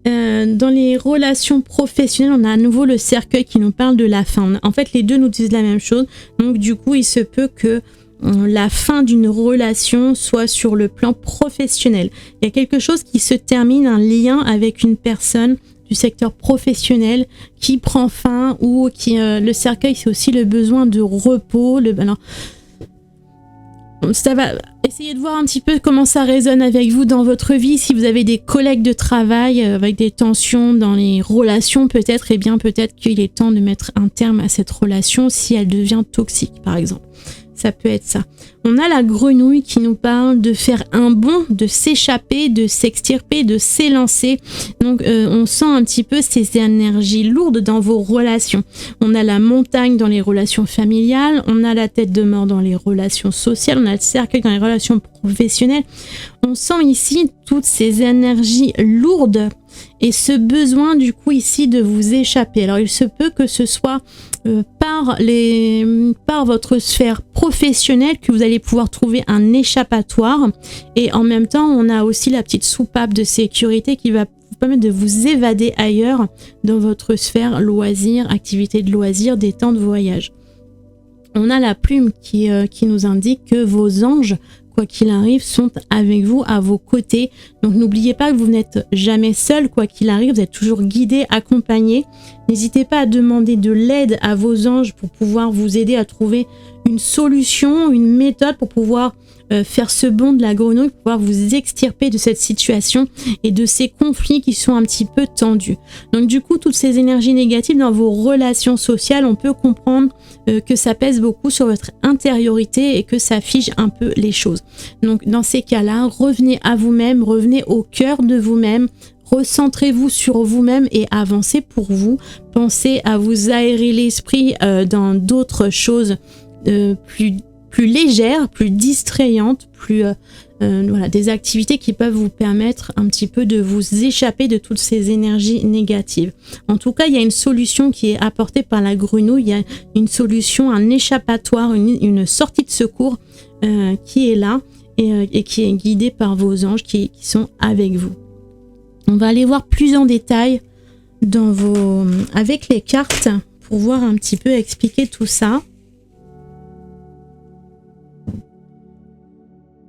Dans les relations professionnelles, on a à nouveau le cercueil qui nous parle de la fin. En fait, les deux nous disent la même chose. Donc, du coup, il se peut que la fin d'une relation soit sur le plan professionnel. Il y a quelque chose qui se termine, un lien avec une personne du secteur professionnel qui prend fin ou qui le cercueil, c'est aussi le besoin de repos. Alors, ça va essayer de voir un petit peu comment ça résonne avec vous dans votre vie. Si vous avez des collègues de travail avec des tensions dans les relations, peut-être, eh bien peut-être qu'il est temps de mettre un terme à cette relation si elle devient toxique, par exemple. Ça peut être ça. On a la grenouille qui nous parle de faire un bond, de s'échapper, de s'extirper, de s'élancer. Donc on sent un petit peu ces énergies lourdes dans vos relations. On a la montagne dans les relations familiales, on a la tête de mort dans les relations sociales, on a le cercueil dans les relations professionnelles. On sent ici toutes ces énergies lourdes et ce besoin du coup ici de vous échapper. Alors il se peut que ce soit par votre sphère professionnelle que vous allez pouvoir trouver un échappatoire, et en même temps on a aussi la petite soupape de sécurité qui va vous permettre de vous évader ailleurs dans votre sphère loisirs, activités de loisirs, des temps de voyage. On a la plume qui nous indique que vos anges, quoi qu'il arrive, sont avec vous, à vos côtés. Donc n'oubliez pas que vous n'êtes jamais seul, quoi qu'il arrive, vous êtes toujours guidé, accompagné. N'hésitez pas à demander de l'aide à vos anges pour pouvoir vous aider à trouver une solution, une méthode pour pouvoir faire ce bond de la grenouille, pour pouvoir vous extirper de cette situation et de ces conflits qui sont un petit peu tendus. Donc du coup, toutes ces énergies négatives dans vos relations sociales, on peut comprendre que ça pèse beaucoup sur votre intériorité et que ça fige un peu les choses. Donc dans ces cas-là, revenez à vous-même, revenez au cœur de vous-même, recentrez-vous sur vous-même et avancez pour vous. Pensez à vous aérer l'esprit dans d'autres choses plus légères, plus distrayantes, voilà, des activités qui peuvent vous permettre un petit peu de vous échapper de toutes ces énergies négatives. En tout cas, il y a une solution qui est apportée par la grenouille, il y a une solution, un échappatoire, une sortie de secours qui est là et qui est guidée par vos anges qui sont avec vous. On va aller voir plus en détail avec les cartes pour voir un petit peu expliquer tout ça.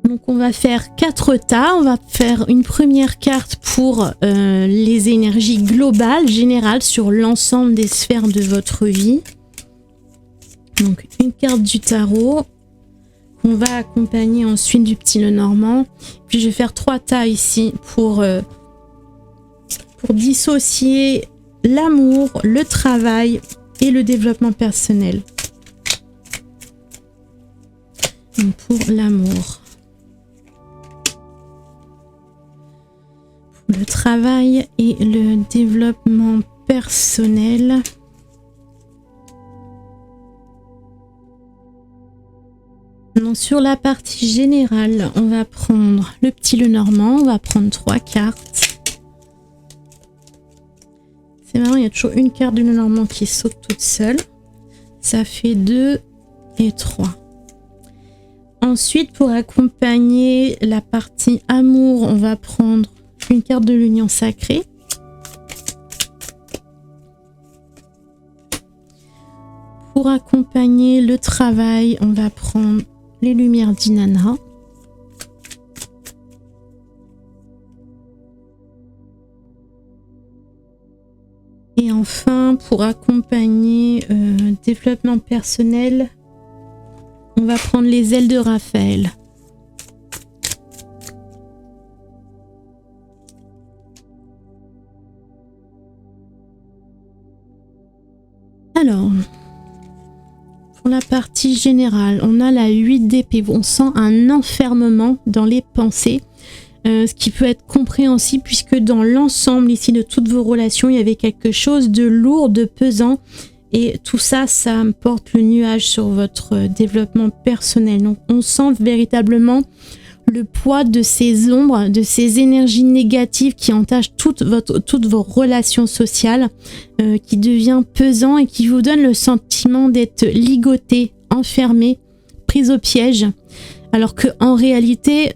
Donc on va faire 4 tas, on va faire une première carte pour les énergies globales, générales, sur l'ensemble des sphères de votre vie. Donc une carte du tarot, qu'on va accompagner ensuite du petit Lenormand. Puis je vais faire 3 tas ici pour dissocier l'amour, le travail et le développement personnel. Donc pour l'amour. Le travail et le développement personnel. Donc sur la partie générale, on va prendre le petit Lenormand, on va prendre 3 cartes. C'est marrant, il y a toujours une carte du Lenormand qui saute toute seule. Ça fait 2 et 3. Ensuite, pour accompagner la partie amour, on va prendre une carte de l'union sacrée. Pour accompagner le travail, on va prendre les lumières d'Inanna. Et enfin, enfin, pour accompagner développement personnel, on va prendre les ailes de Raphaël. Alors, pour la partie générale, on a la 8 d'épée. On sent un enfermement dans les pensées, ce qui peut être compréhensible puisque dans l'ensemble ici de toutes vos relations, il y avait quelque chose de lourd, de pesant. Et tout ça, ça porte le nuage sur votre développement personnel. Donc, on sent véritablement le poids de ces ombres, de ces énergies négatives qui entachent toutes vos relations sociales, qui devient pesant et qui vous donne le sentiment d'être ligoté, enfermé, pris au piège. Alors que en réalité,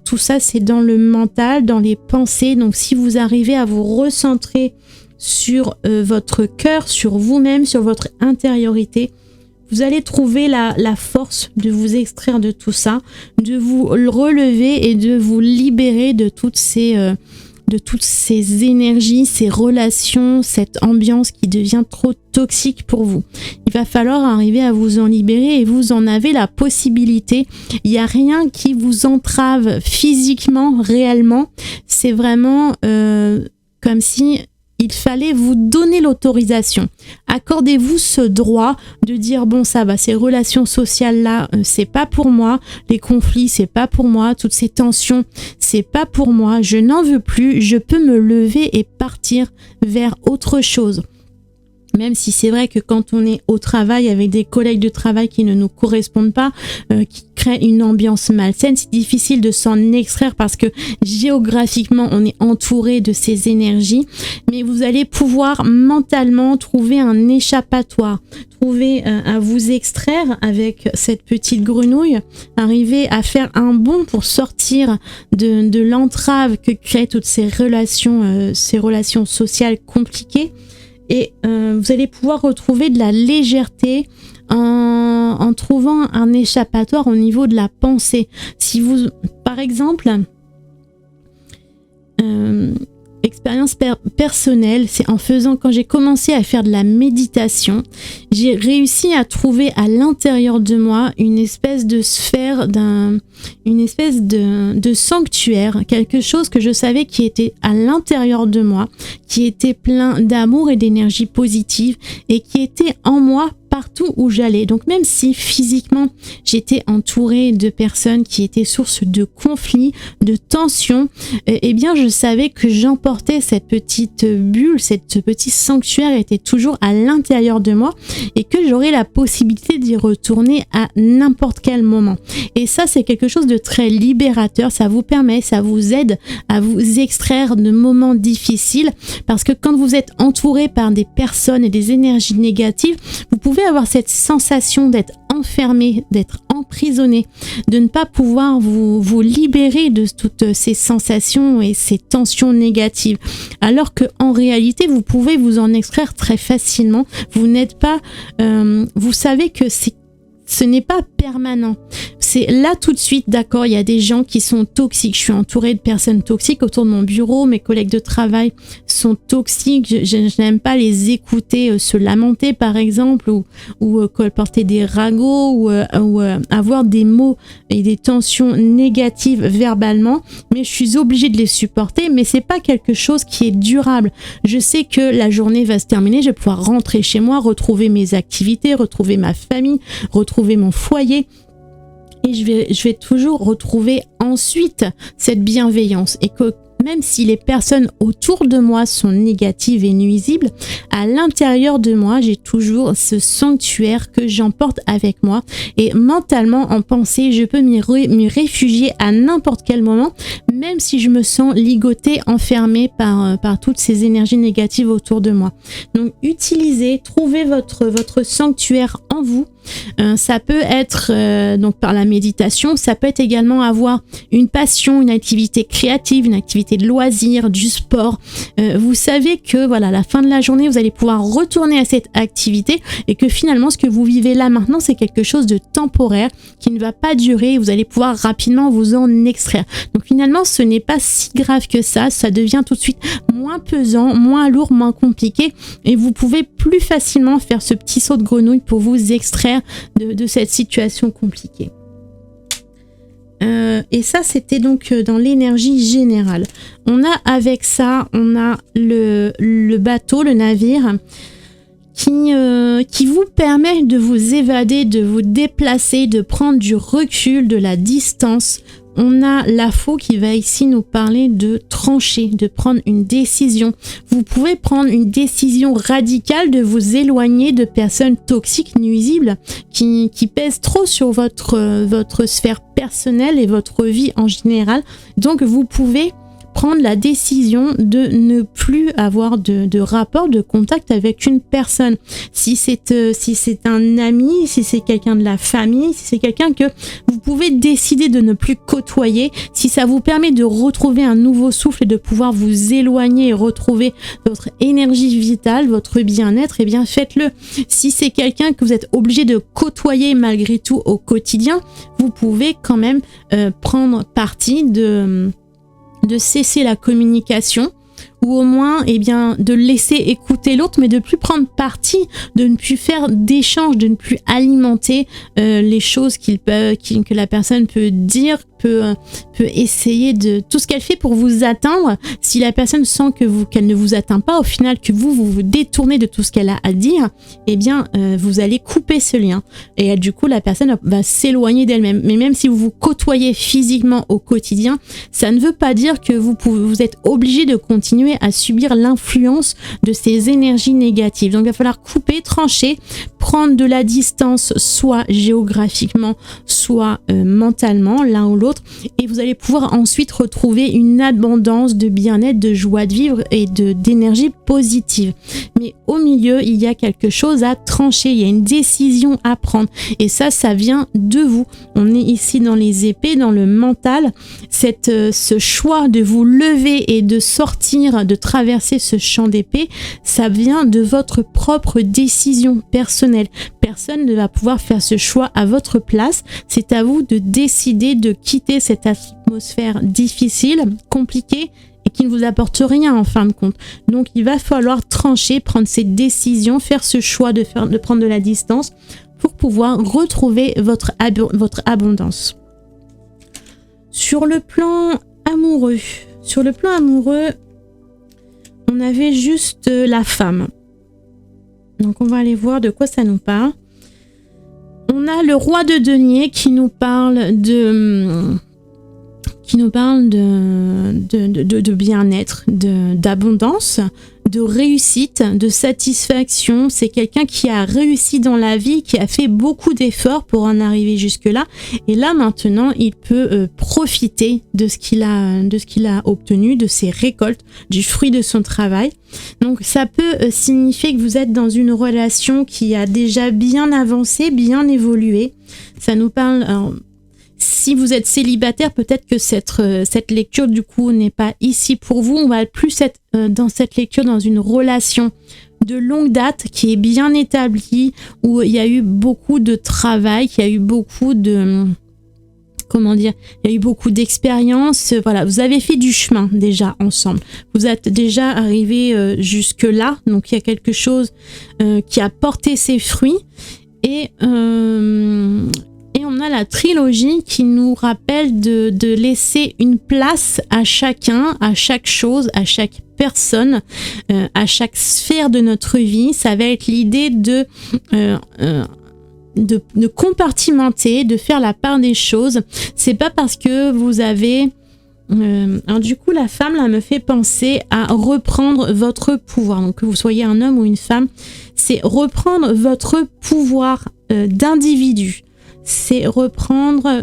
tout ça c'est dans le mental, dans les pensées. Donc si vous arrivez à vous recentrer sur votre cœur, sur vous-même, sur votre intériorité, vous allez trouver la force de vous extraire de tout ça, de vous relever et de vous libérer de toutes ces énergies, ces relations, cette ambiance qui devient trop toxique pour vous. Il va falloir arriver à vous en libérer et vous en avez la possibilité. Il n'y a rien qui vous entrave physiquement, réellement. C'est vraiment comme si il fallait vous donner l'autorisation. Accordez-vous ce droit de dire bon ça va, ces relations sociales là c'est pas pour moi, les conflits c'est pas pour moi, toutes ces tensions c'est pas pour moi, je n'en veux plus, je peux me lever et partir vers autre chose. Même si c'est vrai que quand on est au travail avec des collègues de travail qui ne nous correspondent pas, qui créent une ambiance malsaine, c'est difficile de s'en extraire parce que géographiquement on est entouré de ces énergies, mais vous allez pouvoir mentalement trouver un échappatoire, trouver à vous extraire avec cette petite grenouille, arriver à faire un bond pour sortir de l'entrave que créent toutes ces relations sociales compliquées. Et vous allez pouvoir retrouver de la légèreté en trouvant un échappatoire au niveau de la pensée. Si vous, par exemple, expérience personnelle, c'est quand j'ai commencé à faire de la méditation, j'ai réussi à trouver à l'intérieur de moi une espèce de sphère, une espèce de sanctuaire, quelque chose que je savais qui était à l'intérieur de moi, qui était plein d'amour et d'énergie positive et qui était en moi partout où j'allais. Donc même si physiquement j'étais entourée de personnes qui étaient source de conflits, de tensions, eh bien je savais que j'emportais cette petite bulle, ce petit sanctuaire était toujours à l'intérieur de moi et que j'aurais la possibilité d'y retourner à n'importe quel moment. Et ça c'est quelque chose de très libérateur, ça vous permet, ça vous aide à vous extraire de moments difficiles parce que quand vous êtes entouré par des personnes et des énergies négatives, vous pouvez avoir cette sensation d'être enfermé, d'être emprisonné, de ne pas pouvoir vous libérer de toutes ces sensations et ces tensions négatives. Alors que en réalité, vous pouvez vous en extraire très facilement. Vous n'êtes pas, vous savez que ce n'est pas permanent. C'est là tout de suite, d'accord, il y a des gens qui sont toxiques. Je suis entourée de personnes toxiques autour de mon bureau. Mes collègues de travail sont toxiques. Je n'aime pas les écouter se lamenter, par exemple, ou colporter des ragots, ou avoir des mots et des tensions négatives verbalement. Mais je suis obligée de les supporter. Mais c'est pas quelque chose qui est durable. Je sais que la journée va se terminer. Je vais pouvoir rentrer chez moi, retrouver mes activités, retrouver ma famille, retrouver mon foyer. Et je vais toujours retrouver ensuite cette bienveillance et que même si les personnes autour de moi sont négatives et nuisibles, à l'intérieur de moi, j'ai toujours ce sanctuaire que j'emporte avec moi et mentalement, en pensée, je peux m'y réfugier à n'importe quel moment, même si je me sens ligotée, enfermée par toutes ces énergies négatives autour de moi. Donc, trouvez votre sanctuaire en vous. Ça peut être donc par la méditation, ça peut être également avoir une passion, une activité créative, une activité de loisir, du sport. Vous savez que voilà, à la fin de la journée, vous allez pouvoir retourner à cette activité et que finalement, ce que vous vivez là maintenant, c'est quelque chose de temporaire qui ne va pas durer et vous allez pouvoir rapidement vous en extraire. Donc finalement, ce n'est pas si grave que ça devient tout de suite moins pesant, moins lourd, moins compliqué et vous pouvez plus facilement faire ce petit saut de grenouille pour vous extraire de cette situation compliquée. Et ça, c'était donc dans l'énergie générale. On a avec ça, on a le bateau, le navire, qui vous permet de vous évader, de vous déplacer, de prendre du recul, de la distance. On a la faux qui va ici nous parler de trancher, de prendre une décision. Vous pouvez prendre une décision radicale de vous éloigner de personnes toxiques, nuisibles, qui pèsent trop sur votre sphère personnelle et votre vie en général. Donc vous pouvez prendre la décision de ne plus avoir de rapport, de contact avec une personne. Si c'est un ami, si c'est quelqu'un de la famille, si c'est quelqu'un que vous pouvez décider de ne plus côtoyer, si ça vous permet de retrouver un nouveau souffle et de pouvoir vous éloigner et retrouver votre énergie vitale, votre bien-être, eh bien faites-le. Si c'est quelqu'un que vous êtes obligé de côtoyer malgré tout au quotidien, vous pouvez quand même prendre parti de cesser la communication ou au moins de laisser écouter l'autre mais de plus prendre parti, de ne plus faire d'échanges, de ne plus alimenter les choses que la personne peut dire, peut essayer de tout ce qu'elle fait pour vous atteindre. Si la personne sent qu'elle ne vous atteint pas, au final que vous détournez de tout ce qu'elle a à dire, vous allez couper ce lien et du coup la personne va s'éloigner d'elle-même. Mais même si vous vous côtoyez physiquement au quotidien, ça ne veut pas dire que vous êtes obligé de continuer à subir l'influence de ces énergies négatives. Donc il va falloir couper, trancher, prendre de la distance, soit géographiquement, soit mentalement, l'un ou l'autre, et vous allez pouvoir ensuite retrouver une abondance de bien-être, de joie de vivre et d'énergie positive. Mais au milieu, il y a quelque chose à trancher, il y a une décision à prendre, et ça vient de vous. On est ici dans les épées, dans le mental, ce choix de vous lever et de sortir, de traverser ce champ d'épée, ça vient de votre propre décision personnelle. Personne ne va pouvoir faire ce choix à votre place. C'est à vous de décider de quitter cette atmosphère difficile, compliquée et qui ne vous apporte rien en fin de compte. Donc il va falloir trancher, prendre cette décision, faire ce choix de prendre de la distance pour pouvoir retrouver votre abondance. Sur le plan amoureux, on avait juste la femme. Donc on va aller voir de quoi ça nous parle. On a le roi de denier qui nous parle de bien-être, d'abondance, de réussite, de satisfaction. C'est quelqu'un qui a réussi dans la vie, qui a fait beaucoup d'efforts pour en arriver jusque-là. Et là, maintenant, il peut profiter de ce qu'il a obtenu, de ses récoltes, du fruit de son travail. Donc, ça peut signifier que vous êtes dans une relation qui a déjà bien avancé, bien évolué. Ça nous parle... Alors, si vous êtes célibataire, peut-être que cette lecture du coup n'est pas ici pour vous. On va plus être dans cette lecture dans une relation de longue date qui est bien établie, où il y a eu beaucoup de travail, il y a eu beaucoup de... il y a eu beaucoup d'expérience. Voilà, vous avez fait du chemin déjà ensemble. Vous êtes déjà arrivé jusque-là. Donc il y a quelque chose qui a porté ses fruits. Et on a la trilogie qui nous rappelle de laisser une place à chacun, à chaque chose, à chaque personne, à chaque sphère de notre vie. Ça va être l'idée de compartimenter, de faire la part des choses. C'est pas parce que vous avez... alors du coup, la femme là me fait penser à reprendre votre pouvoir. Donc que vous soyez un homme ou une femme, c'est reprendre votre pouvoir d'individu. C'est reprendre,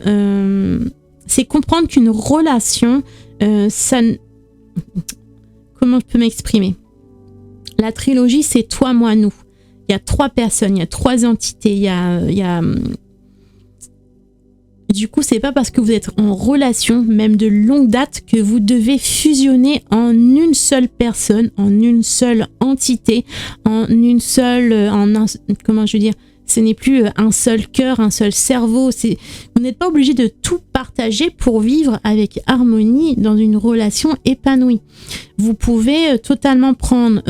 c'est comprendre qu'une relation, comment je peux m'exprimer ? La trilogie, c'est toi, moi, nous. il y a 3 personnes, il y a 3 entités, il y a du coup, c'est pas parce que vous êtes en relation, même de longue date, que vous devez fusionner en une seule personne, en une seule entité, en une seule, comment je veux dire, ce n'est plus un seul cœur, un seul cerveau. Vous n'êtes pas obligé de tout partager pour vivre avec harmonie dans une relation épanouie. Vous pouvez totalement reprendre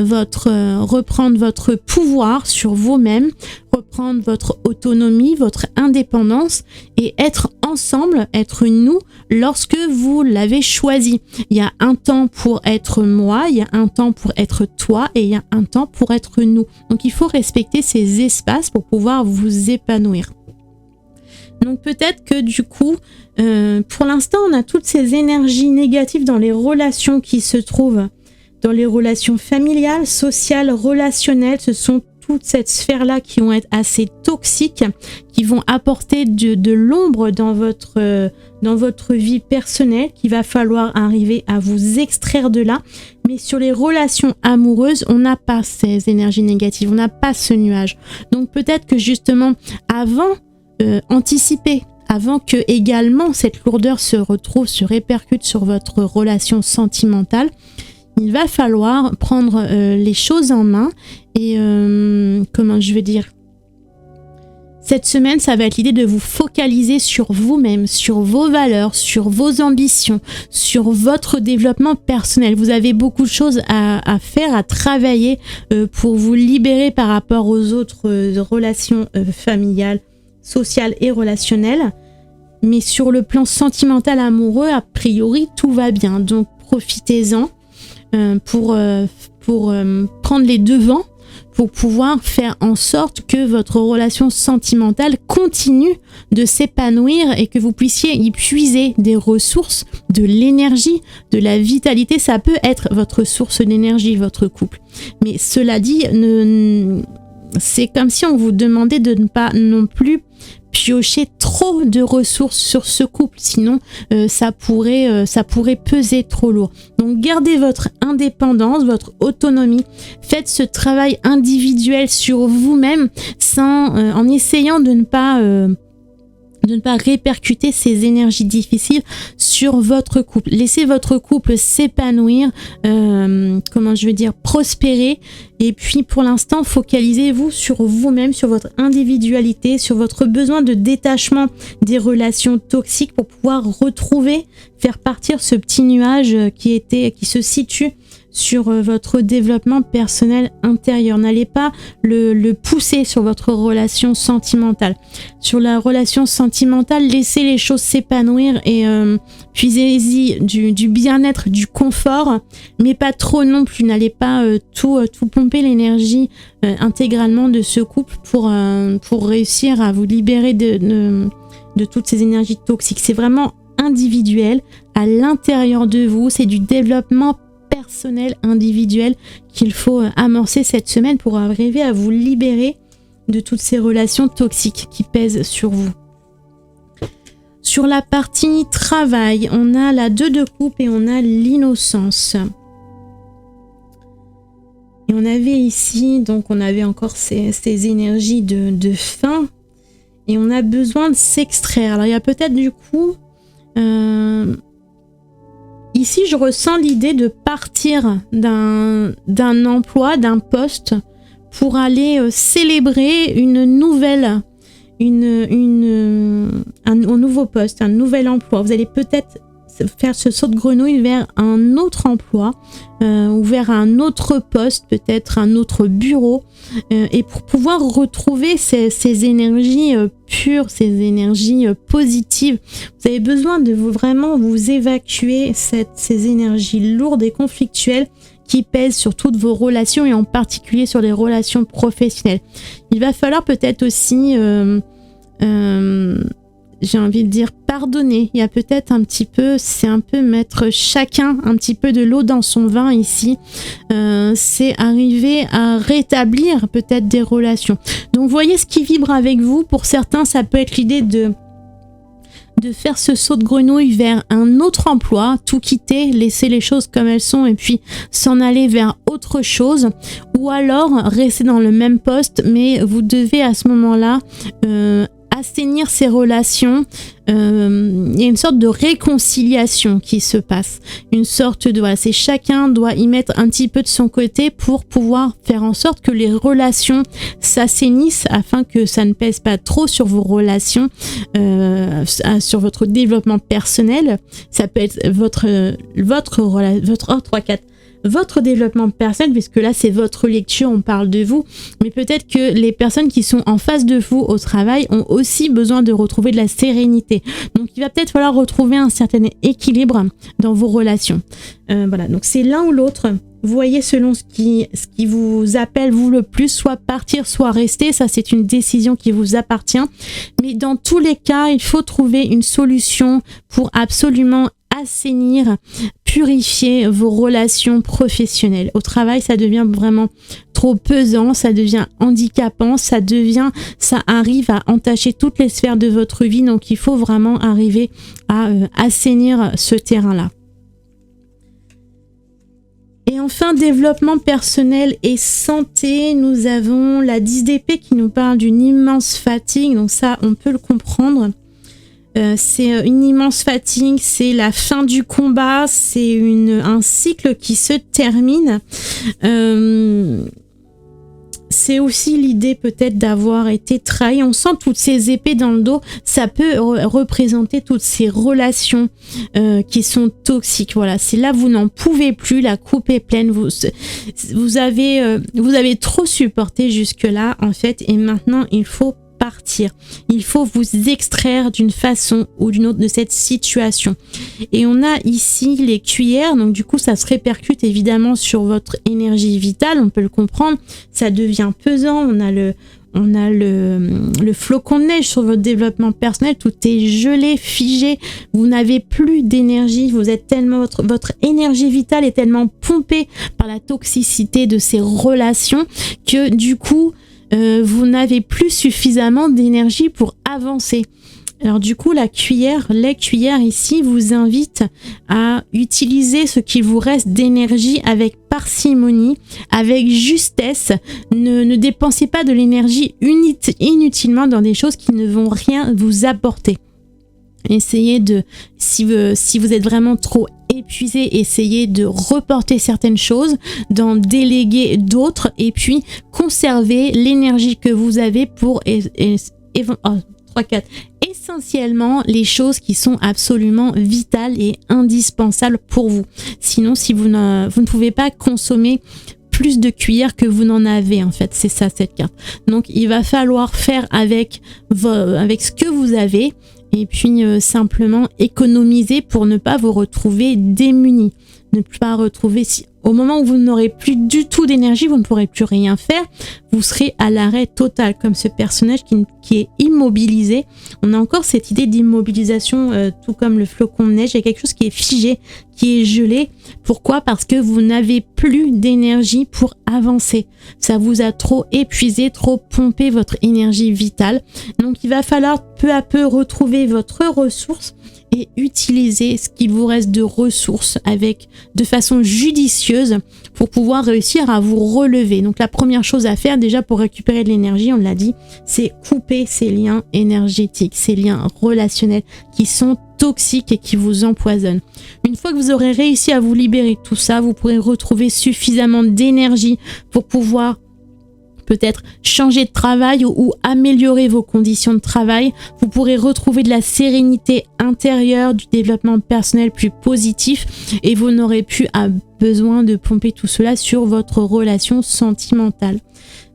votre pouvoir sur vous-même, reprendre votre autonomie, votre indépendance et être ensemble, être nous lorsque vous l'avez choisi. Il y a un temps pour être moi, il y a un temps pour être toi et il y a un temps pour être nous. Donc il faut respecter ces espaces pour pouvoir vous épanouir. Donc peut-être que du coup, pour l'instant, on a toutes ces énergies négatives dans les relations qui se trouvent, dans les relations familiales, sociales, relationnelles. Ce sont toute cette sphère-là qui vont être assez toxiques, qui vont apporter de l'ombre dans votre vie personnelle, qu'il va falloir arriver à vous extraire de là. Mais sur les relations amoureuses, on n'a pas ces énergies négatives, on n'a pas ce nuage. Donc peut-être que justement, anticiper, avant que également cette lourdeur se répercute sur votre relation sentimentale, il va falloir prendre les choses en main et cette semaine, ça va être l'idée de vous focaliser sur vous-même, sur vos valeurs, sur vos ambitions, sur votre développement personnel. Vous avez beaucoup de choses à faire, à travailler pour vous libérer par rapport aux autres relations familiales, sociales et relationnelles. Mais sur le plan sentimental amoureux, a priori, tout va bien. Donc profitez-en pour prendre les devants, pour pouvoir faire en sorte que votre relation sentimentale continue de s'épanouir et que vous puissiez y puiser des ressources, de l'énergie, de la vitalité. Ça peut être votre source d'énergie, votre couple. Mais cela dit, c'est comme si on vous demandait de ne pas non plus piocher trop de ressources sur ce couple, sinon ça pourrait peser trop lourd. Donc gardez votre indépendance, votre autonomie, faites ce travail individuel sur vous-même en essayant de ne pas répercuter ces énergies difficiles sur votre couple. Laissez votre couple s'épanouir, prospérer. Et puis pour l'instant, focalisez-vous sur vous-même, sur votre individualité, sur votre besoin de détachement des relations toxiques pour pouvoir faire partir ce petit nuage qui se situe sur votre développement personnel intérieur. N'allez pas le pousser sur votre relation sentimentale. Sur la relation sentimentale, laissez les choses s'épanouir et puisez-y du bien-être, du confort, mais pas trop non plus. N'allez pas tout pomper l'énergie intégralement de ce couple pour réussir à vous libérer de toutes ces énergies toxiques. C'est vraiment individuel, à l'intérieur de vous. C'est du développement personnel, individuel qu'il faut amorcer cette semaine pour arriver à vous libérer de toutes ces relations toxiques qui pèsent sur vous. Sur la partie travail, on a la 2 de coupe et on a l'innocence. Et on avait ici, donc on avait encore ces énergies de faim et on a besoin de s'extraire. Alors il y a peut-être du coup... Ici, je ressens l'idée de partir d'un emploi, d'un poste, pour aller célébrer un nouveau poste, un nouvel emploi. Vous allez peut-être faire ce saut de grenouille vers un autre emploi ou vers un autre poste, peut-être un autre bureau, et pour pouvoir retrouver ces énergies pures, ces énergies positives. Vous avez besoin de vraiment vous évacuer ces énergies lourdes et conflictuelles qui pèsent sur toutes vos relations et en particulier sur les relations professionnelles. Il va falloir peut-être aussi j'ai envie de dire pardonner. Il y a peut-être c'est un peu mettre chacun un petit peu de l'eau dans son vin ici. C'est arriver à rétablir peut-être des relations. Donc voyez ce qui vibre avec vous. Pour certains, ça peut être l'idée de de faire ce saut de grenouille vers un autre emploi, tout quitter, laisser les choses comme elles sont et puis s'en aller vers autre chose, ou alors rester dans le même poste, mais vous devez à ce moment-là assainir ces relations. Il y a une sorte de réconciliation qui se passe, une sorte de voilà, c'est chacun doit y mettre un petit peu de son côté pour pouvoir faire en sorte que les relations s'assainissent afin que ça ne pèse pas trop sur vos relations, sur votre développement personnel. Ça peut être votre développement personnel, puisque là c'est votre lecture, on parle de vous, mais peut-être que les personnes qui sont en face de vous au travail ont aussi besoin de retrouver de la sérénité. Donc il va peut-être falloir retrouver un certain équilibre dans vos relations. Voilà, donc c'est l'un ou l'autre. Vous voyez selon ce qui vous appelle vous le plus, soit partir, soit rester. Ça, c'est une décision qui vous appartient. Mais dans tous les cas, il faut trouver une solution pour absolument assainir, purifier vos relations professionnelles. Au travail, ça devient vraiment trop pesant, ça devient handicapant, ça arrive à entacher toutes les sphères de votre vie. Donc, il faut vraiment arriver à assainir ce terrain-là. Et enfin, développement personnel et santé, nous avons la 10DP qui nous parle d'une immense fatigue. Donc ça, on peut le comprendre. C'est une immense fatigue, c'est la fin du combat, c'est un cycle qui se termine. C'est aussi l'idée peut-être d'avoir été trahi. On sent toutes ces épées dans le dos. Ça peut représenter toutes ces relations qui sont toxiques. Voilà, c'est là vous n'en pouvez plus. La coupe est pleine. Vous avez trop supporté jusque-là en fait, et maintenant il faut partir. Il faut vous extraire d'une façon ou d'une autre de cette situation. Et on a ici les cuillères, donc du coup ça se répercute évidemment sur votre énergie vitale, on peut le comprendre, ça devient pesant, on a le flocon de neige sur votre développement personnel, tout est gelé, figé, vous n'avez plus d'énergie, vous êtes tellement, votre énergie vitale est tellement pompée par la toxicité de ces relations que du coup vous n'avez plus suffisamment d'énergie pour avancer. Alors du coup, les cuillères ici vous invitent à utiliser ce qui vous reste d'énergie avec parcimonie, avec justesse. Ne dépensez pas de l'énergie inutilement dans des choses qui ne vont rien vous apporter. Essayez si vous êtes vraiment trop épuisé, essayez de reporter certaines choses, d'en déléguer d'autres et puis conserver l'énergie que vous avez pour essentiellement les choses qui sont absolument vitales et indispensables pour vous. Sinon, si vous ne pouvez pas consommer plus de cuillères que vous n'en avez, en fait, c'est ça cette carte. Donc il va falloir faire avec ce que vous avez et puis simplement économiser pour ne pas vous retrouver démunis, ne pas retrouver au moment où vous n'aurez plus du tout d'énergie, vous ne pourrez plus rien faire, vous serez à l'arrêt total, comme ce personnage qui est immobilisé. On a encore cette idée d'immobilisation, tout comme le flocon de neige, il y a quelque chose qui est figé, qui est gelé. Pourquoi ? Parce que vous n'avez plus d'énergie pour avancer. Ça vous a trop épuisé, trop pompé votre énergie vitale. Donc il va falloir peu à peu retrouver votre ressource et utiliser ce qu'il vous reste de ressources de façon judicieuse pour pouvoir réussir à vous relever. Donc la première chose à faire déjà pour récupérer de l'énergie, on l'a dit, c'est couper ces liens énergétiques, ces liens relationnels qui sont toxiques et qui vous empoisonnent. Une fois que vous aurez réussi à vous libérer de tout ça, vous pourrez retrouver suffisamment d'énergie pour pouvoir peut-être changer de travail ou améliorer vos conditions de travail. Vous pourrez retrouver de la sérénité intérieure, du développement personnel plus positif et vous n'aurez plus besoin de pomper tout cela sur votre relation sentimentale.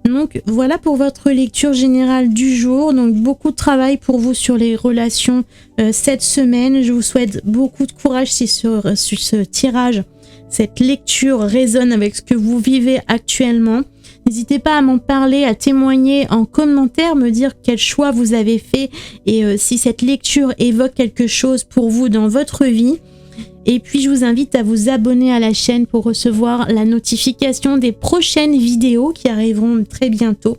Donc voilà pour votre lecture générale du jour. Donc beaucoup de travail pour vous sur les relations cette semaine. Je vous souhaite beaucoup de courage si sur ce tirage, cette lecture résonne avec ce que vous vivez actuellement. N'hésitez pas à m'en parler, à témoigner en commentaire, me dire quel choix vous avez fait et si cette lecture évoque quelque chose pour vous dans votre vie. Et puis je vous invite à vous abonner à la chaîne pour recevoir la notification des prochaines vidéos qui arriveront très bientôt.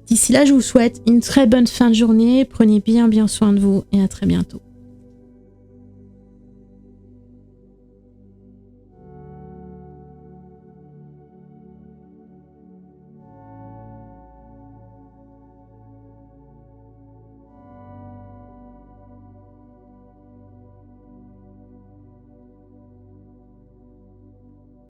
D'ici là, je vous souhaite une très bonne fin de journée. Prenez bien soin de vous et à très bientôt.